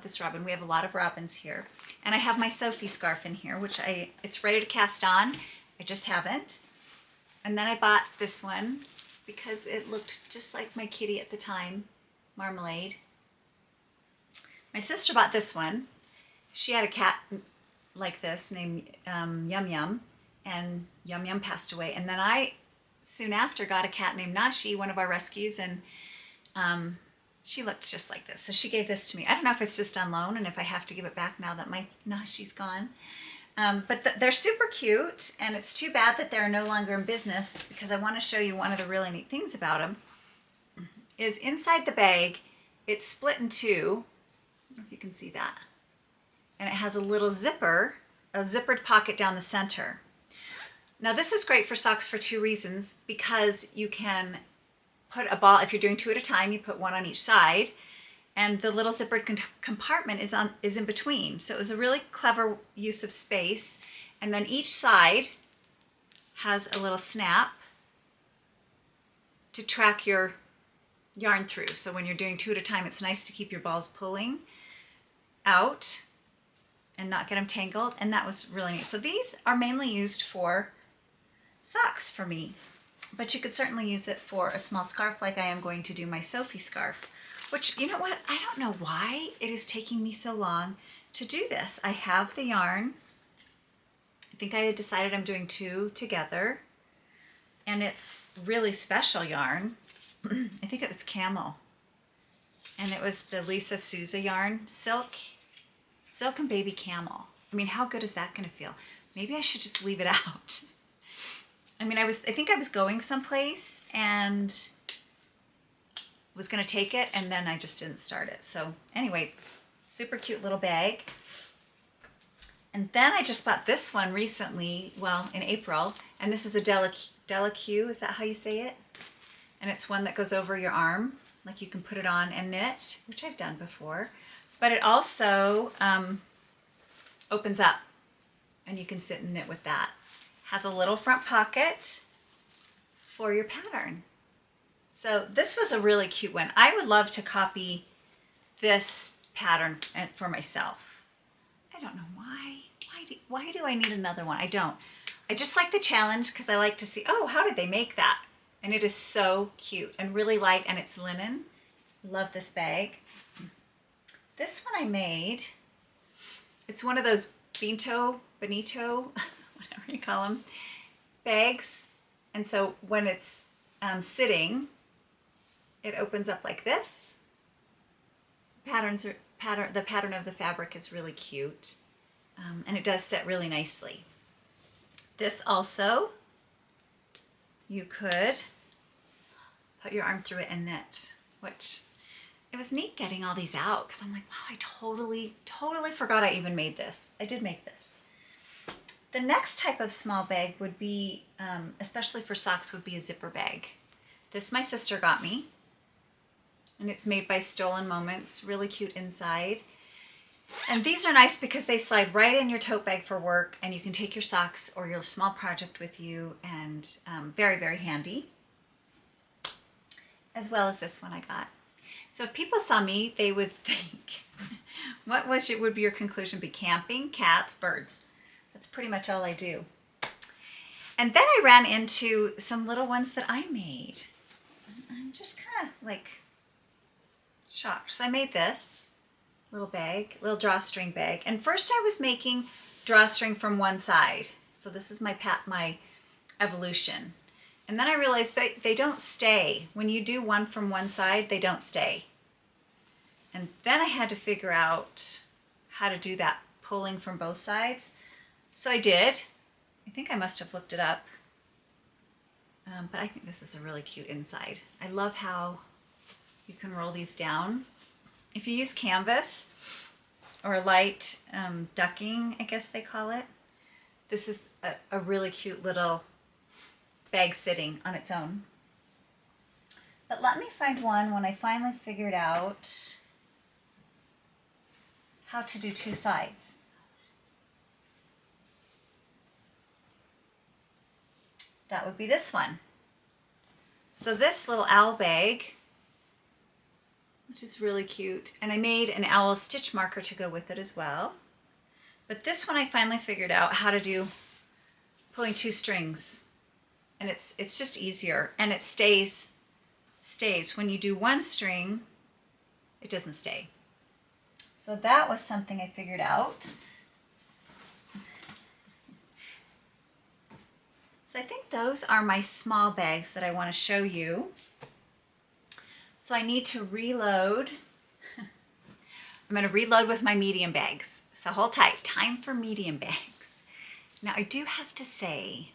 this robin. We have a lot of robins here. And I have my Sophie scarf in here, which it's ready to cast on. I just haven't. And then I bought this one because it looked just like my kitty at the time, Marmalade. My sister bought this one. She had a cat like this named Yum Yum, and Yum Yum passed away. And then I, soon after, got a cat named Nashi, one of our rescues, and she looked just like this. So she gave this to me. I don't know if it's just on loan and if I have to give it back now that my Nashi's gone. But they're super cute, and it's too bad that they're no longer in business, because I want to show you one of the really neat things about them. Is inside the bag, it's split in two. I don't know if you can see that. And it has a little zipper, a zippered pocket down the center. Now this is great for socks for two reasons, because you can put a ball, if you're doing two at a time, you put one on each side, and the little zippered compartment is in between. So it was a really clever use of space. And then each side has a little snap to track your yarn through. So when you're doing two at a time, it's nice to keep your balls pulling out and not get them tangled. And that was really neat. So these are mainly used for socks for me, but you could certainly use it for a small scarf, like I am going to do my Sophie scarf. Which, you know what, I don't know why it is taking me so long to do this. I have the yarn. I think I had decided I'm doing two together. And it's really special yarn. I think it was camel. And it was the Lisa Souza yarn, silk and baby camel. I mean, how good is that going to feel? Maybe I should just leave it out. I mean, I think I was going someplace and was going to take it, and then I just didn't start it. So anyway, super cute little bag. And then I just bought this one recently, well, in April, and this is a Delique, is that how you say it? And it's one that goes over your arm, like you can put it on and knit, which I've done before. But it also opens up, and you can sit and knit with that. Has a little front pocket for your pattern. So this was a really cute one. I would love to copy this pattern for myself. I don't know why. Why do I need another one? I don't. I just like the challenge because I like to see, oh, how did they make that? And it is so cute and really light, and it's linen. Love this bag. This one I made. It's one of those Bonito whatever you call them, bags. And so when it's sitting, it opens up like this. The pattern of the fabric is really cute, and it does sit really nicely. This also, you could put your arm through it and knit, which it was neat getting all these out because I'm like, wow, I totally forgot I even made this. I did make this. The next type of small bag would be, especially for socks, would be a zipper bag. This my sister got me, and it's made by Stolen Moments, really cute inside. And these are nice because they slide right in your tote bag for work, and you can take your socks or your small project with you, and very, very handy. As well as this one I got. So if people saw me, they would think, would be your conclusion be? Camping, cats, birds. That's pretty much all I do. And then I ran into some little ones that I made. I'm just kind of like shocked. So I made this little bag, little drawstring bag. And first I was making drawstring from one side. So this is my evolution. And then I realized that they don't stay. When you do one from one side, they don't stay. And then I had to figure out how to do that, pulling from both sides. So I did. I think I must have looked it up. But I think this is a really cute inside. I love how you can roll these down. If you use canvas or light ducking, I guess they call it, this is a really cute little bag sitting on its own. But let me find one when I finally figured out how to do two sides. That would be this one. So this little owl bag, which is really cute, and I made an owl stitch marker to go with it as well. But this one I finally figured out how to do, pulling two strings. And it's just easier, and it stays. When you do one string, it doesn't stay. So that was something I figured out. So I think those are my small bags that I want to show you. So I need to reload. I'm going to reload with my medium bags. So hold tight. Time for medium bags. Now I do have to say,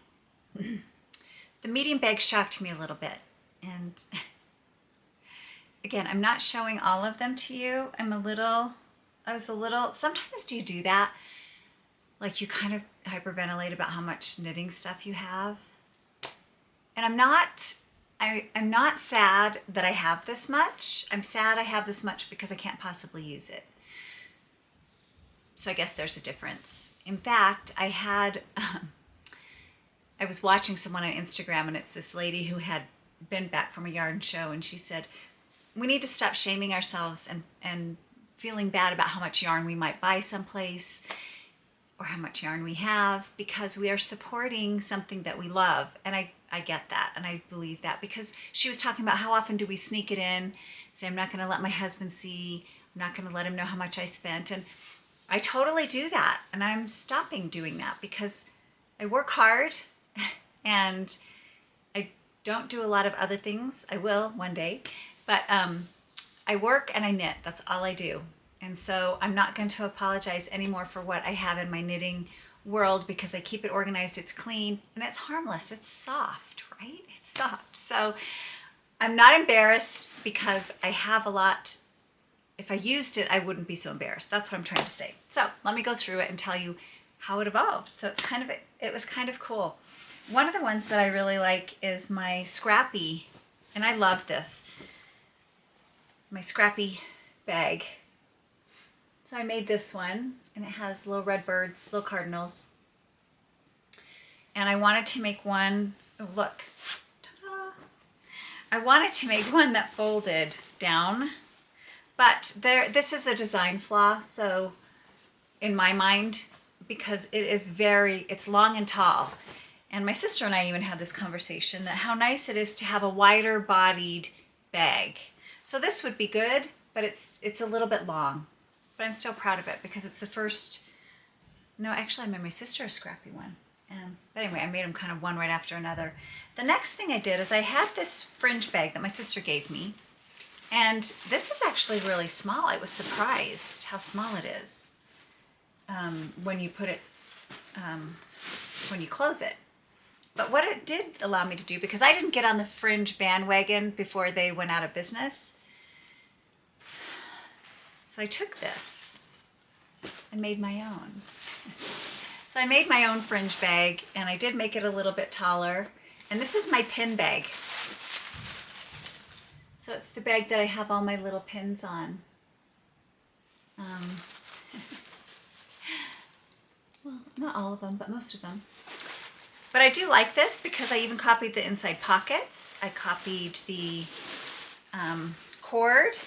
the medium bag shocked me a little bit. And again, I'm not showing all of them to you. Sometimes do you do that? Like you kind of hyperventilate about how much knitting stuff you have. And I'm not sad that I have this much. I'm sad I have this much because I can't possibly use it. So I guess there's a difference. In fact, I was watching someone on Instagram, and it's this lady who had been back from a yarn show, and she said, we need to stop shaming ourselves and feeling bad about how much yarn we might buy someplace or how much yarn we have, because we are supporting something that we love. And I get that, and I believe that, because she was talking about how often do we sneak it in, say, I'm not going to let my husband see, I'm not going to let him know how much I spent. And I totally do that, and I'm stopping doing that because I work hard and I don't do a lot of other things. I will one day, but I work and I knit. That's all I do. And so I'm not going to apologize anymore for what I have in my knitting world, because I keep it organized, it's clean, and it's harmless. It's soft, right? It's soft. So I'm not embarrassed because I have a lot. If I used it, I wouldn't be so embarrassed. That's what I'm trying to say. So let me go through it and tell you how it evolved. So it was kind of cool. One of the ones that I really like is my Scrappy, and I love this, my Scrappy bag. So I made this one, and it has little red birds, little cardinals. And I wanted to make one, oh look, ta-da! I wanted to make one that folded down, but this is a design flaw, so in my mind, because it's long and tall. And my sister and I even had this conversation that how nice it is to have a wider bodied bag. So this would be good, but it's a little bit long. But I'm still proud of it because it's the first, no, actually I made my sister a Scrappy one. But anyway, I made them kind of one right after another. The next thing I did is I had this fringe bag that my sister gave me. And this is actually really small. I was surprised how small it is when you put it, when you close it. But what it did allow me to do, because I didn't get on the fringe bandwagon before they went out of business. So I took this and made my own. So I made my own fringe bag, and I did make it a little bit taller. And this is my pin bag. So it's the bag that I have all my little pins on. Well, not all of them, but most of them. But I do like this because I even copied the inside pockets. I copied the cord.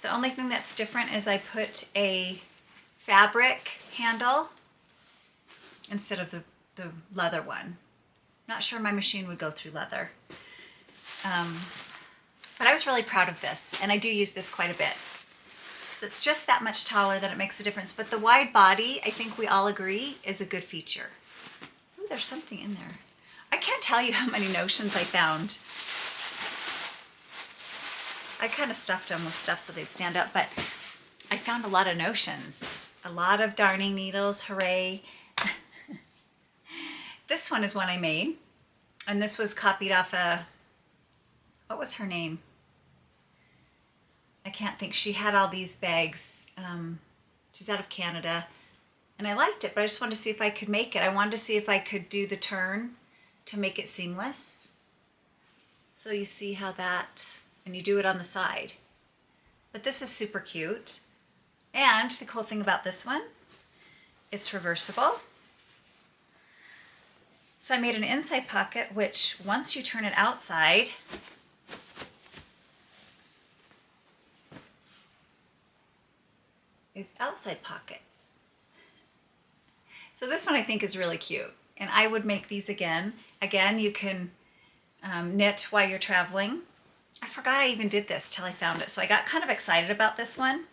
The only thing that's different is I put a fabric handle instead of the leather one. Not sure my machine would go through leather. But I was really proud of this, and I do use this quite a bit. So it's just that much taller that it makes a difference. But the wide body, I think we all agree, is a good feature. Ooh, there's something in there. I can't tell you how many notions I found. I kind of stuffed them with stuff so they'd stand up, but I found a lot of notions. A lot of darning needles, hooray. This one is one I made, and this was copied off what was her name? I can't think. She had all these bags. She's out of Canada, and I liked it, but I just wanted to see if I could make it. I wanted to see if I could do the turn to make it seamless. So you see how that, and you do it on the side. But this is super cute. And the cool thing about this one, it's reversible. So I made an inside pocket, which once you turn it outside, is outside pockets. So this one I think is really cute, and I would make these again. Again, you can knit while you're traveling. I forgot I even did this till I found it, so I got kind of excited about this one.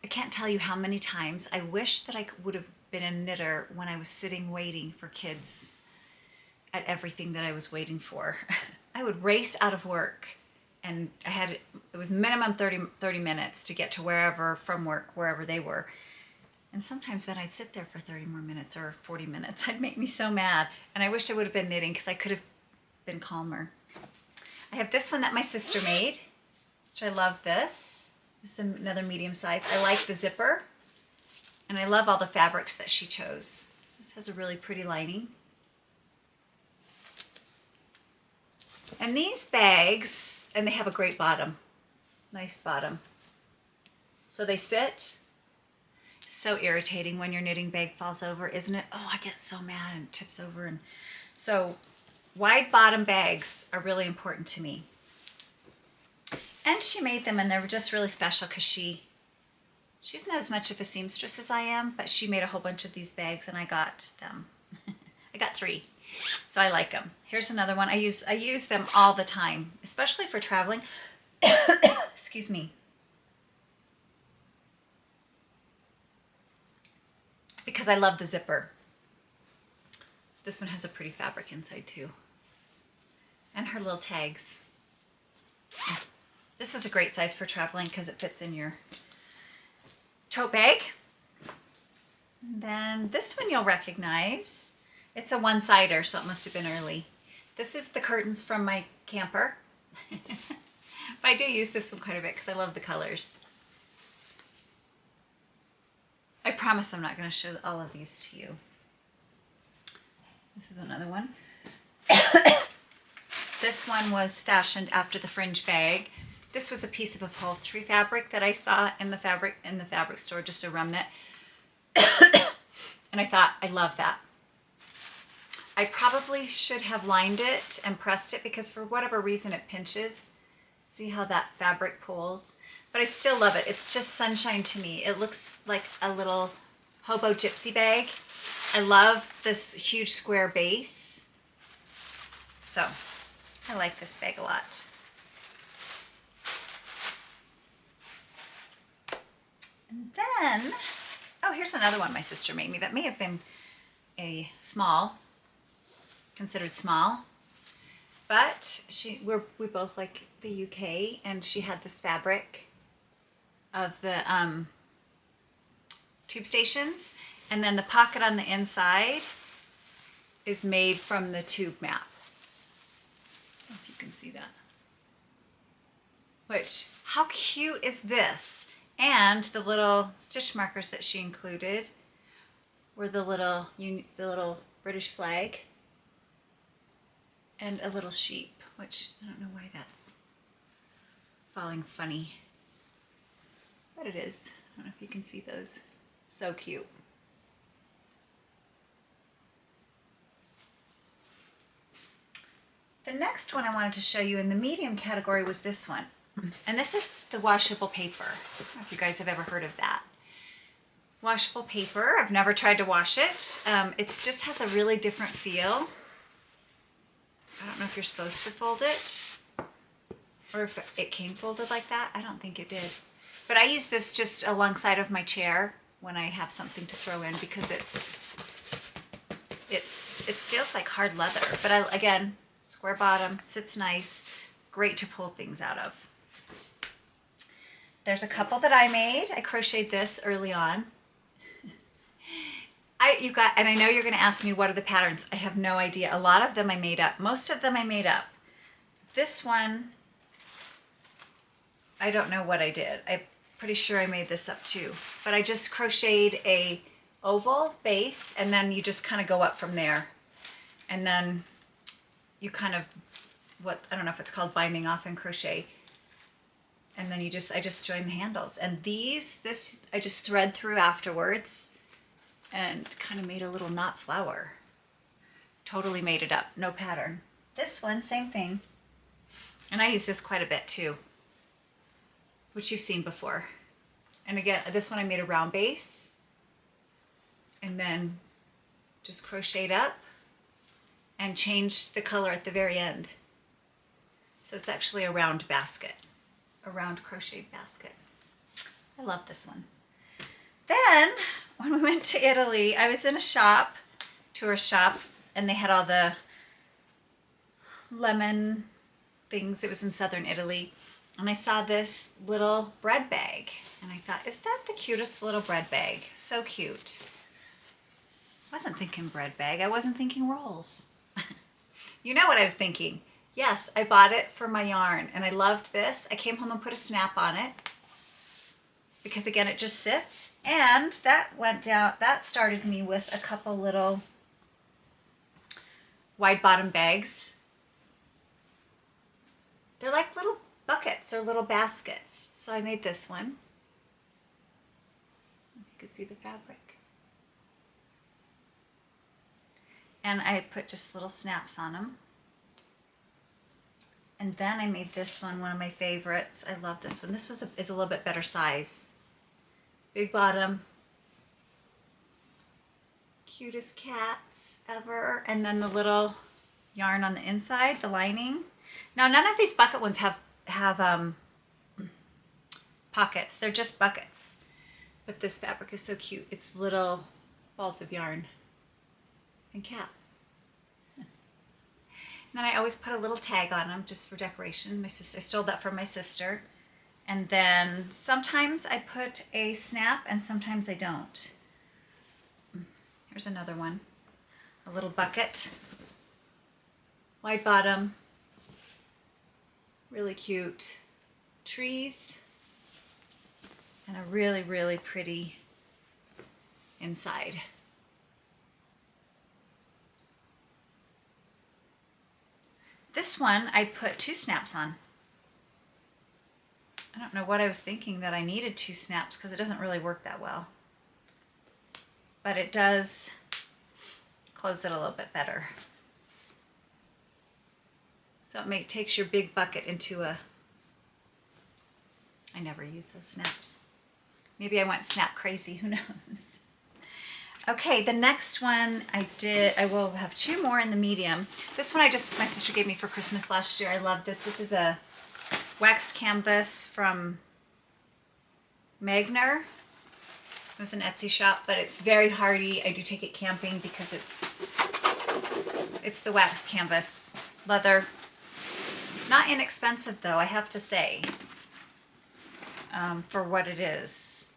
I can't tell you how many times I wish that I would have been a knitter when I was sitting waiting for kids at everything that I was waiting for. I would race out of work, and it was minimum 30 minutes to get to from work, wherever they were. And sometimes then I'd sit there for 30 more minutes or 40 minutes. It'd make me so mad. And I wished I would have been knitting because I could have been calmer. I have this one that my sister made, which I love this. This is another medium size. I like the zipper, and I love all the fabrics that she chose. This has a really pretty lining. And these bags, and they have a great bottom. Nice bottom. So they sit. So irritating when your knitting bag falls over, isn't it? Oh, I get so mad and it tips over. And so wide bottom bags are really important to me. And she made them, and they were just really special because she's not as much of a seamstress as I am, but she made a whole bunch of these bags, and I got them. I got 3. So I like them. Here's another one. I use them all the time, especially for traveling. Excuse me. Because I love the zipper. This one has a pretty fabric inside too. And her little tags. This is a great size for traveling because it fits in your tote bag. And then this one you'll recognize. It's a one-sider, so it must have been early. This is the curtains from my camper. But I do use this one quite a bit because I love the colors. I promise I'm not going to show all of these to you. This is another one. This one was fashioned after the fringe bag. This was a piece of upholstery fabric that I saw in the fabric store, just a remnant. And I thought, I love that. I probably should have lined it and pressed it because for whatever reason it pinches. See how that fabric pulls? But I still love it. It's just sunshine to me. It looks like a little hobo gypsy bag. I love this huge square base. So I like this bag a lot. And then, oh, here's another one my sister made me that may have been a small, considered small. But we both like the UK, and she had this fabric of the tube stations, and then the pocket on the inside is made from the tube map. I don't know if you can see that. Which, how cute is this? And the little stitch markers that she included were the little British flag and a little sheep, which I don't know why that's falling funny, but it is. I don't know if you can see those. So cute. The next one I wanted to show you in the medium category was this one. And this is the washable paper. I don't know if you guys have ever heard of that. Washable paper. I've never tried to wash it. It just has a really different feel. I don't know if you're supposed to fold it or if it came folded like that. I don't think it did. But I use this just alongside of my chair when I have something to throw in because it feels like hard leather. But again, square bottom, sits nice, great to pull things out of. There's a couple that I made. I crocheted this early on. And I know you're going to ask me what are the patterns. I have no idea. A lot of them I made up. Most of them I made up. This one, I don't know what I did. I'm pretty sure I made this up too. But I just crocheted a oval base, and then you just kind of go up from there. And then you kind of, I don't know if it's called binding off in crochet. And then I just join the handles. And this I just thread through afterwards and kind of made a little knot flower. Totally made it up, no pattern. This one, same thing. And I use this quite a bit too, which you've seen before. And again, this one I made a round base and then just crocheted up and changed the color at the very end. So it's actually a round basket. A round crocheted basket. I love this one. Then, when we went to Italy, I was in a tourist shop, and they had all the lemon things. It was in southern Italy. And I saw this little bread bag. And I thought, is that the cutest little bread bag? So cute. I wasn't thinking bread bag. I wasn't thinking rolls. You know what I was thinking. Yes, I bought it for my yarn, and I loved this. I came home and put a snap on it because, again, it just sits. And that went down, that started me with a couple little wide bottom bags. They're like little buckets or little baskets. So I made this one. If you could see the fabric. And I put just little snaps on them. And then I made this one of my favorites. I love this one. This is a little bit better size. Big bottom. Cutest cats ever. And then the little yarn on the inside, the lining. Now, none of these bucket ones have pockets. They're just buckets. But this fabric is so cute. It's little balls of yarn and cats. And then I always put a little tag on them just for decoration. I stole that from my sister. And then sometimes I put a snap and sometimes I don't. Here's another one. A little bucket. Wide bottom. Really cute. Trees. And a really, really pretty inside. This one I put 2 snaps on. I don't know what I was thinking that I needed 2 snaps because it doesn't really work that well. But it does close it a little bit better. So it takes your big bucket into a... I never use those snaps. Maybe I went snap crazy, who knows? Okay, the next one I will have 2 more in the medium. This one my sister gave me for Christmas last year. I love this. This is a waxed canvas from Magner. It was an Etsy shop, but it's very hardy. I do take it camping because it's the wax canvas leather. Not inexpensive though, I have to say, for what it is.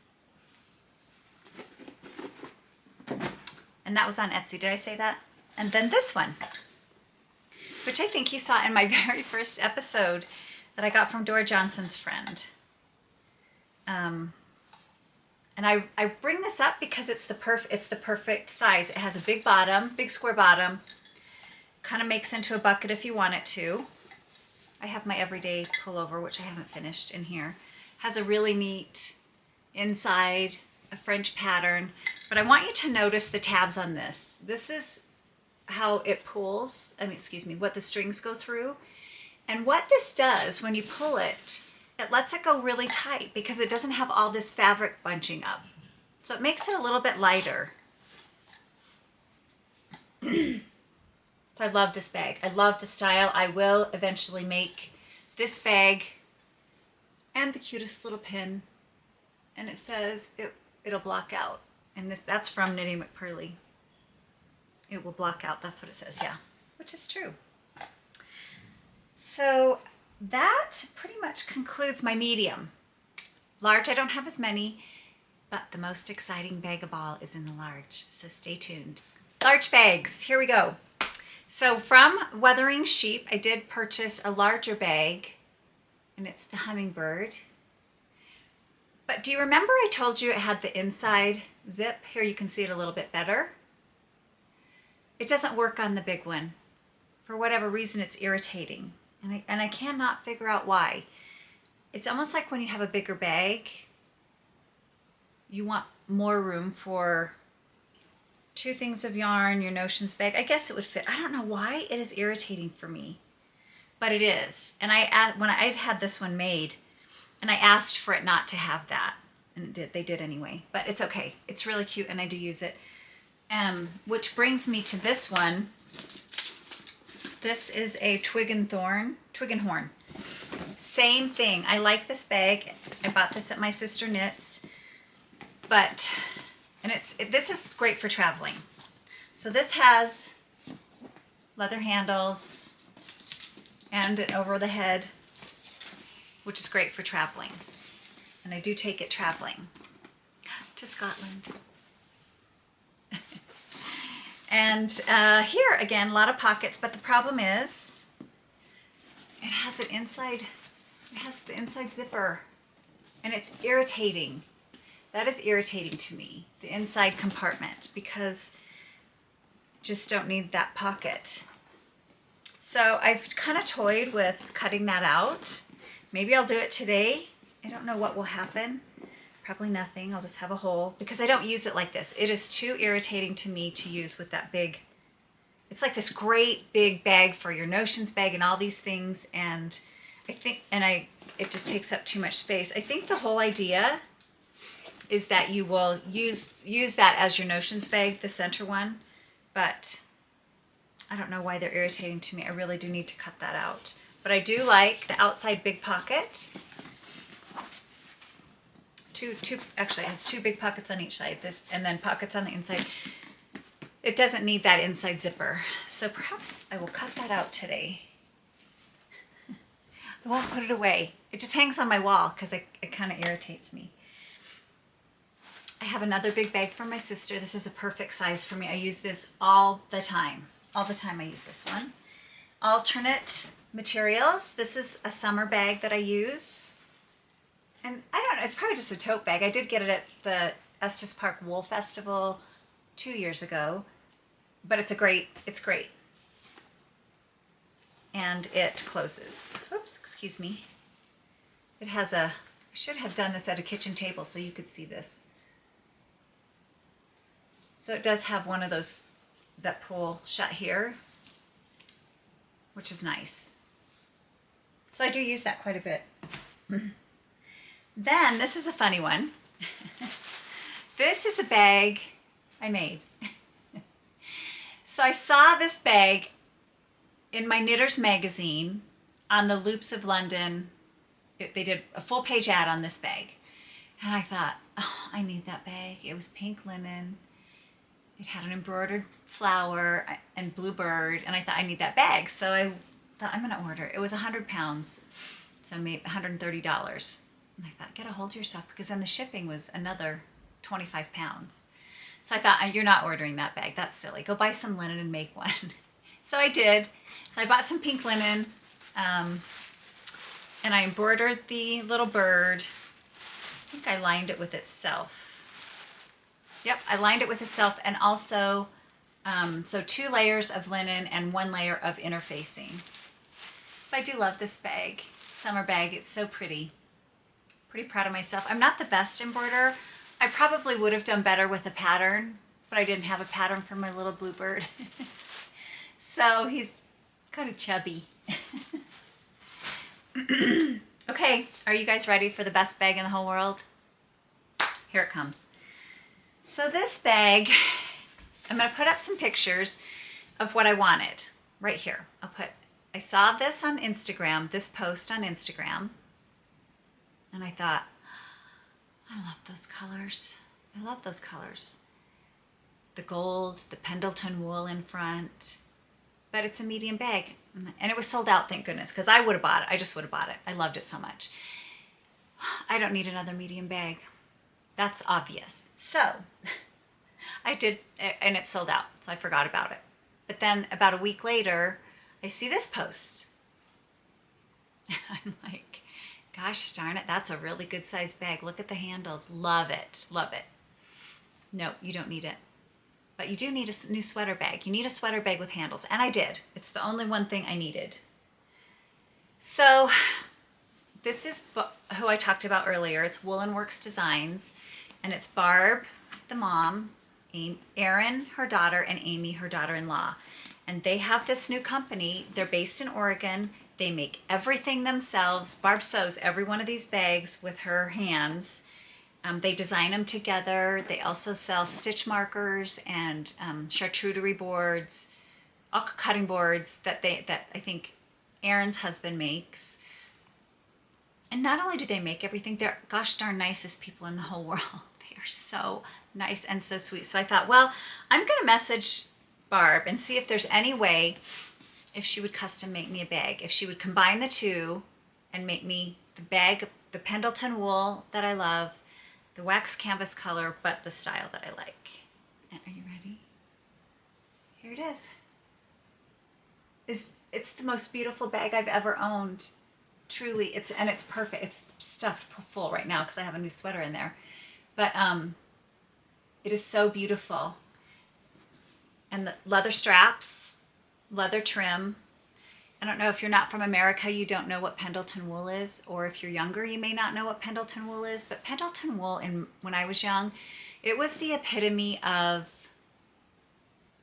And that was on Etsy. Did I say that? And then this one, which I think you saw in my very first episode that I got from Dora Johnson's friend. And I bring this up because it's the perfect size. It has a big bottom, big square bottom. Kind of makes into a bucket if you want it to. I have my everyday pullover, which I haven't finished in here. Has a really neat inside, a French pattern. But I want you to notice the tabs on this. This is how it pulls, what the strings go through. And what this does when you pull it, it lets it go really tight because it doesn't have all this fabric bunching up. So it makes it a little bit lighter. So I love this bag. I love the style. I will eventually make this bag and the cutest little pin. And it says it'll block out. And that's from Knitty McPurley. It will block out. That's what it says, yeah. Which is true. So that pretty much concludes my medium. Large, I don't have as many, but the most exciting bag of all is in the large. So stay tuned. Large bags, here we go. So from Weathering Sheep, I did purchase a larger bag, and it's the Hummingbird. But do you remember I told you it had the inside zip? Here you can see it a little bit better. It doesn't work on the big one. For whatever reason, it's irritating. And I cannot figure out why. It's almost like when you have a bigger bag, you want more room for 2 things of yarn, your notions bag. I guess it would fit. I don't know why it is irritating for me, but it is. And when I had this one made, and I asked for it not to have that, and they did anyway. But it's okay. It's really cute, and I do use it. Which brings me to this one. This is a Twig and Horn. Same thing. I like this bag. I bought this at my sister Knits, this is great for traveling. So this has leather handles and an over the head, which is great for traveling. And I do take it traveling to Scotland. And here again, a lot of pockets, but the problem is it has the inside zipper, and it's irritating. That is irritating to me, the inside compartment, because just don't need that pocket. So I've kind of toyed with cutting that out. Maybe I'll do it today. I don't know what will happen. Probably nothing. I'll just have a hole because I don't use it like this. It is too irritating to me to use with that big. It's like this great big bag for your notions bag and all these things, and it just takes up too much space. I think the whole idea is that you will use that as your notions bag, the center one, but I don't know why they're irritating to me. I really do need to cut that out. But I do like the outside big pocket. Actually, it has 2 big pockets on each side, and then pockets on the inside. It doesn't need that inside zipper. So perhaps I will cut that out today. I won't put it away. It just hangs on my wall because it kind of irritates me. I have another big bag for my sister. This is a perfect size for me. I use this all the time. All the time I use this one. Alternate materials. This is a summer bag that I use. And I don't know, it's probably just a tote bag. I did get it at the Estes Park Wool Festival 2 years ago. But it's great. And it closes. Oops, excuse me. It has I should have done this at a kitchen table so you could see this. So it does have one of those that pull shut here, which is nice. So I do use that quite a bit. Then this is a funny one. This is a bag I made. So I saw this bag in my Knitters magazine on the Loops of London. They did a full page ad on this bag. And I thought, oh, I need that bag. It was pink linen. It had an embroidered flower and bluebird. And I thought, I need that bag. So I thought, I'm going to order. It was 100 pounds. So maybe $130. And I thought, get a hold of yourself, because then the shipping was another 25 pounds. So I thought, you're not ordering that bag. That's silly. Go buy some linen and make one. So I did. So I bought some pink linen, and I embroidered the little bird. I think I lined it with itself. Yep, I lined it with itself, and also, so 2 layers of linen and 1 layer of interfacing. But I do love this bag, summer bag. It's so pretty. Pretty proud of myself. I'm not the best embroiderer. I probably would have done better with a pattern, but I didn't have a pattern for my little bluebird. So he's kind of chubby. Okay, are you guys ready for the best bag in the whole world? Here it comes. So this bag, I'm going to put up some pictures of what I wanted right here. I saw this on Instagram, this post on Instagram, and I thought, I love those colors. I love those colors. The gold, the Pendleton wool in front, but it's a medium bag. And it was sold out, thank goodness, because I would have bought it. I just would have bought it. I loved it so much. I don't need another medium bag. That's obvious. So I did, and it sold out, so I forgot about it. But then about a week later, I see this post. I'm like, gosh darn it, that's a really good sized bag. Look at the handles. Love it. Love it. No, you don't need it. But you do need a new sweater bag. You need a sweater bag with handles. And I did. It's the only one thing I needed. So this is who I talked about earlier. It's Woolen Works Designs. And it's Barb, the mom, Erin, her daughter, and Amy, her daughter-in-law. And they have this new company. They're based in Oregon. They make everything themselves. Barb sews every one of these bags with her hands. They design them together. They also sell stitch markers and charcuterie boards, cutting boards that I think Erin's husband makes. And not only do they make everything, they're gosh darn nicest people in the whole world. They are so nice and so sweet. So I thought, well, I'm going to message Barb and see if there's any way if she would custom make me a bag. If she would combine the two and make me the bag, the Pendleton wool that I love, the wax canvas color, but the style that I like. And are you ready? Here it is. It's the most beautiful bag I've ever owned. Truly, it's perfect. It's stuffed full right now because I have a new sweater in there. But it is so beautiful. And the leather straps, leather trim. I don't know if you're not from America, you don't know what Pendleton wool is, or if you're younger, you may not know what Pendleton wool is. But Pendleton wool, when I was young, it was the epitome of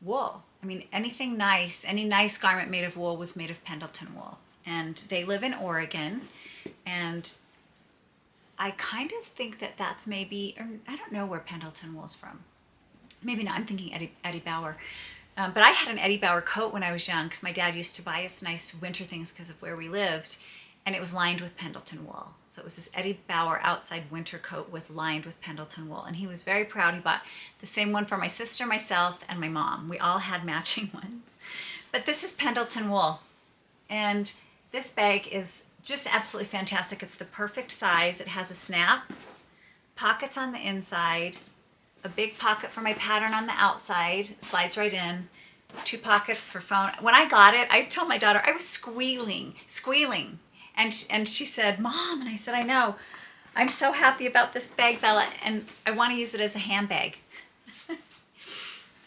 wool. I mean, anything nice, any nice garment made of wool was made of Pendleton wool. And they live in Oregon, and I kind of think that that's maybe, or I don't know where Pendleton wool's from. Maybe not. I'm thinking Eddie Bauer. But I had an Eddie Bauer coat when I was young because my dad used to buy us nice winter things because of where we lived, and it was lined with Pendleton wool. So it was this Eddie Bauer outside winter coat lined with Pendleton wool, and he was very proud. He bought the same one for my sister, myself, and my mom. We all had matching ones. But this is Pendleton wool, and this bag is just absolutely fantastic. It's the perfect size. It has a snap, pockets on the inside, a big pocket for my pattern on the outside, slides right in, 2 pockets for phone. When I got it, I told my daughter, I was squealing. And she said, Mom, and I said, I know. I'm so happy about this bag, Bella, and I want to use it as a handbag.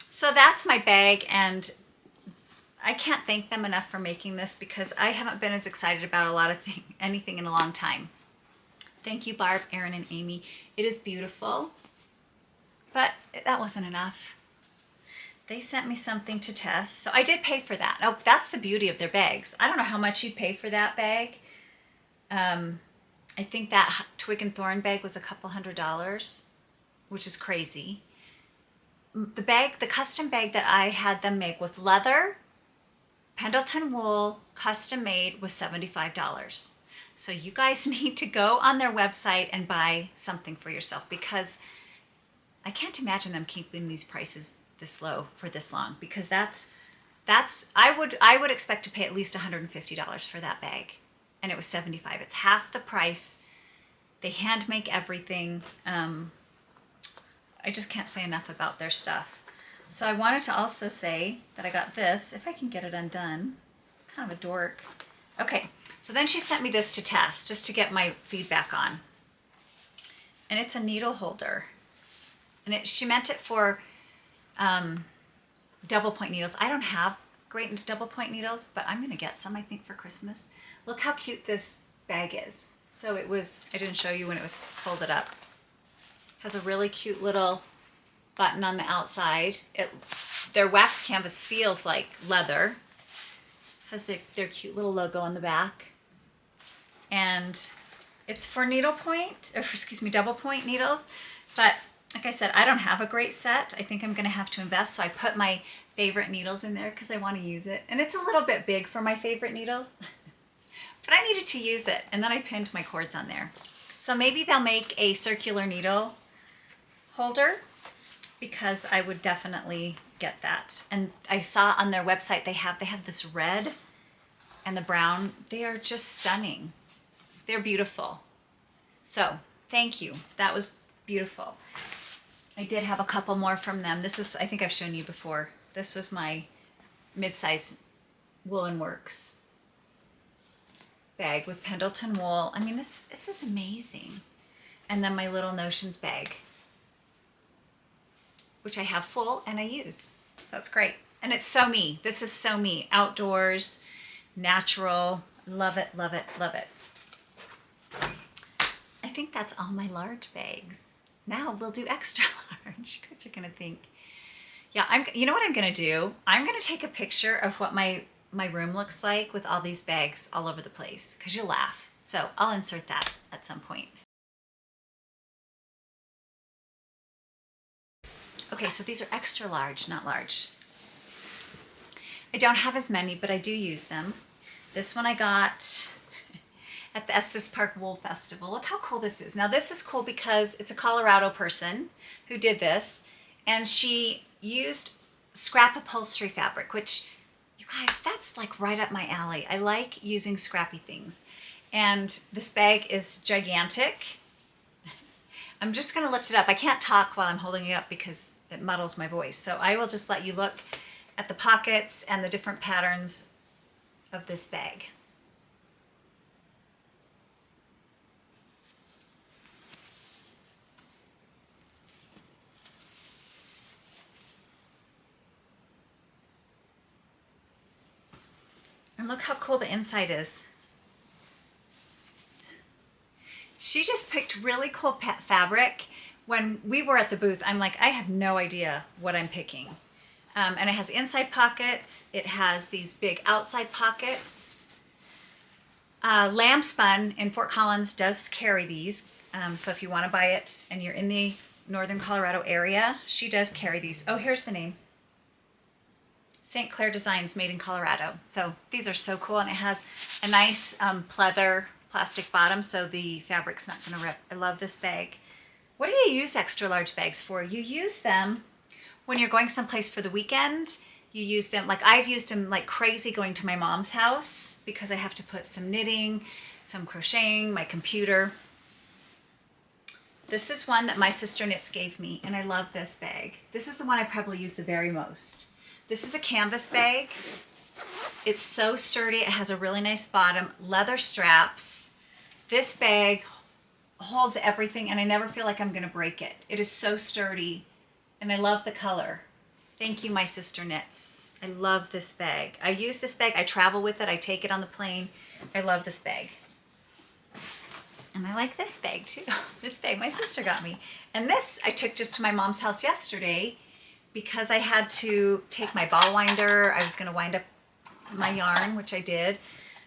So that's my bag, and I can't thank them enough for making this because I haven't been as excited about anything in a long time. Thank you, Barb, Erin, and Amy. It is beautiful. But that wasn't enough. They sent me something to test. So I did pay for that. Oh, that's the beauty of their bags. I don't know how much you'd pay for that bag. I think that twig and thorn bag was a couple $100, which is crazy. The custom bag that I had them make with leather, Pendleton wool, custom made, was $75. So you guys need to go on their website and buy something for yourself, because I can't imagine them keeping these prices this low for this long, because that's I would expect to pay at least $150 for that bag, and it was $75. It's half the price. They hand make everything. I just can't say enough about their stuff. So I wanted to also say that I got this, if I can get it undone. Kind of a dork. Okay, so then she sent me this to test, just to get my feedback on. And it's a needle holder. And she meant it for double point needles. I don't have great double point needles, but I'm gonna get some, I think, for Christmas. Look how cute this bag is. So I didn't show you when it was folded up. It has a really cute little button on the outside. Their wax canvas feels like leather. Has their cute little logo on the back. And it's for double point needles. But like I said, I don't have a great set. I think I'm gonna have to invest. So I put my favorite needles in there because I want to use it. And it's a little bit big for my favorite needles, but I needed to use it. And then I pinned my cords on there. So maybe they'll make a circular needle holder, because I would definitely get that. And I saw on their website, they have this red and the brown. They are just stunning. They're beautiful. So thank you. That was beautiful. I did have a couple more from them. This is, I think I've shown you before. This was my mid-size Woolen Works bag with Pendleton wool. I mean, this is amazing. And then my little Notions bag, which I have full and I use. So it's great. And it's so me. This is so me. Outdoors, natural. Love it, love it, love it. I think that's all my large bags. Now we'll do extra large. You guys are gonna think, yeah, you know what I'm gonna do? I'm gonna take a picture of what my room looks like with all these bags all over the place, because you'll laugh. So I'll insert that at some point. Okay, so these are extra large, not large. I don't have as many, but I do use them. This one I got at the Estes Park Wool Festival. Look how cool this is. Now this is cool because it's a Colorado person who did this, and she used scrap upholstery fabric, which, you guys, that's like right up my alley. I like using scrappy things. And this bag is gigantic. I'm just gonna lift it up. I can't talk while I'm holding it up because it muddles my voice. So I will just let you look at the pockets and the different patterns of this bag. And look how cool the inside is. She just picked really cool fabric. When we were at the booth, I'm like, I have no idea what I'm picking. And it has inside pockets. It has these big outside pockets. Lamb Spun in Fort Collins does carry these. So if you want to buy it and you're in the northern Colorado area, she does carry these. Oh, here's the name. St. Clair Designs, made in Colorado. So these are so cool, and it has a nice pleather plastic bottom, so the fabric's not gonna rip. I love this bag. What do you use extra large bags for? You use them when you're going someplace for the weekend. You use them, like I've used them like crazy going to my mom's house, because I have to put some knitting, some crocheting, my computer. This is one that my sister knits gave me, and I love this bag. This is the one I probably use the very most. This is a canvas bag. It's so sturdy. It has a really nice bottom, leather straps. This bag holds everything, and I never feel like I'm gonna break it. It is so sturdy, and I love the color. Thank you, my sister knits. I love this bag. I use this bag. I travel with it. I take it on the plane. I love this bag. And I like this bag too. This bag my sister got me. And this I took just to my mom's house yesterday, because I had to take my ball winder. I was gonna wind up my yarn, which I did.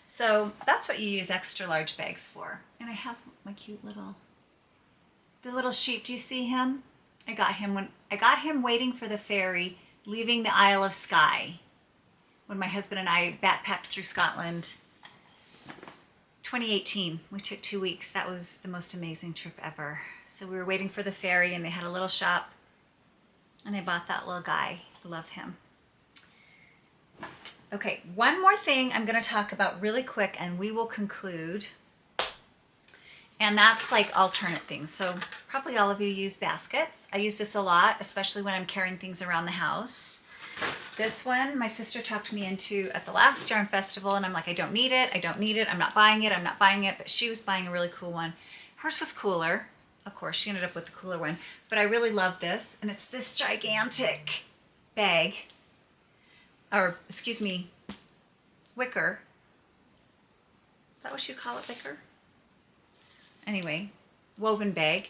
So that's what you use extra large bags for. And I have my cute the little sheep. Do you see him? I got him waiting for the ferry, leaving the Isle of Skye, when my husband and I backpacked through Scotland. 2018. We took 2 weeks. That was the most amazing trip ever. So we were waiting for the ferry and they had a little shop and I bought that little guy. Love him. Okay, one more thing I'm going to talk about really quick and we will conclude. And that's like alternate things. So probably all of you use baskets. I use this a lot, especially when I'm carrying things around the house. This one, my sister talked me into at the last yarn festival and I'm like, I don't need it. I don't need it. I'm not buying it. I'm not buying it. But she was buying a really cool one. Hers was cooler. Of course, she ended up with the cooler one. But I really love this. And it's this gigantic bag. Or, excuse me, wicker. Is that what you call it, wicker? Anyway, woven bag.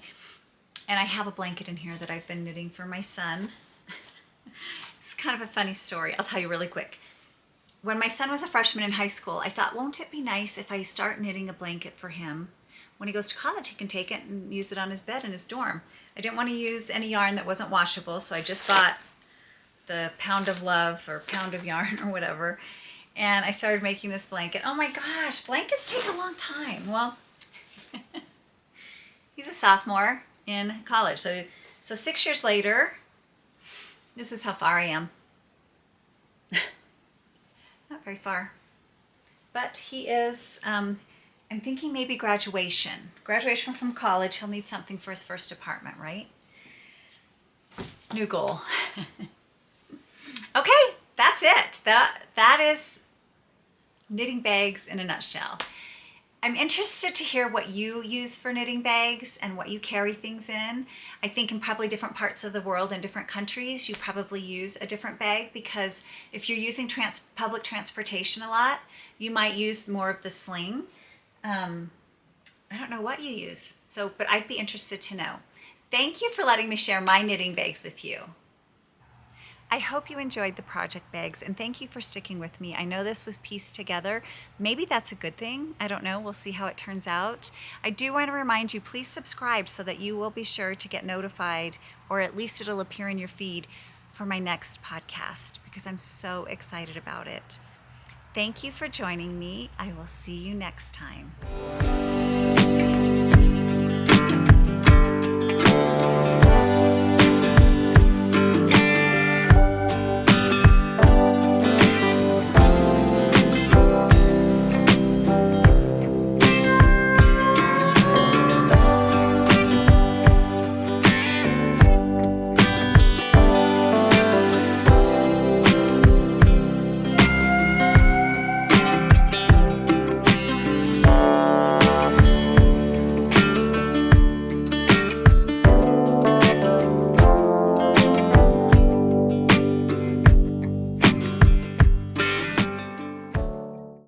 And I have a blanket in here that I've been knitting for my son. It's kind of a funny story. I'll tell you really quick. When my son was a freshman in high school, I thought, won't it be nice if I start knitting a blanket for him? When he goes to college, he can take it and use it on his bed in his dorm. I didn't want to use any yarn that wasn't washable, so I just bought the Pound of Love or Pound of Yarn or whatever. And I started making this blanket. Oh my gosh, blankets take a long time. Well, he's a sophomore in college. So 6 years later, this is how far I am. Not very far. But he is, I'm thinking maybe graduation. Graduation from college, he'll need something for his first apartment, right? New goal. Okay, that's it. That is knitting bags in a nutshell. I'm interested to hear what you use for knitting bags and what you carry things in. I think in probably different parts of the world and different countries, you probably use a different bag because if you're using public transportation a lot, you might use more of the sling. I don't know what you use, but I'd be interested to know. Thank you for letting me share my knitting bags with you. I hope you enjoyed the project bags and thank you for sticking with me. I know this was pieced together. Maybe that's a good thing. I don't know. We'll see how it turns out. I do want to remind you, please subscribe so that you will be sure to get notified, or at least it'll appear in your feed for my next podcast because I'm so excited about it. Thank you for joining me. I will see you next time.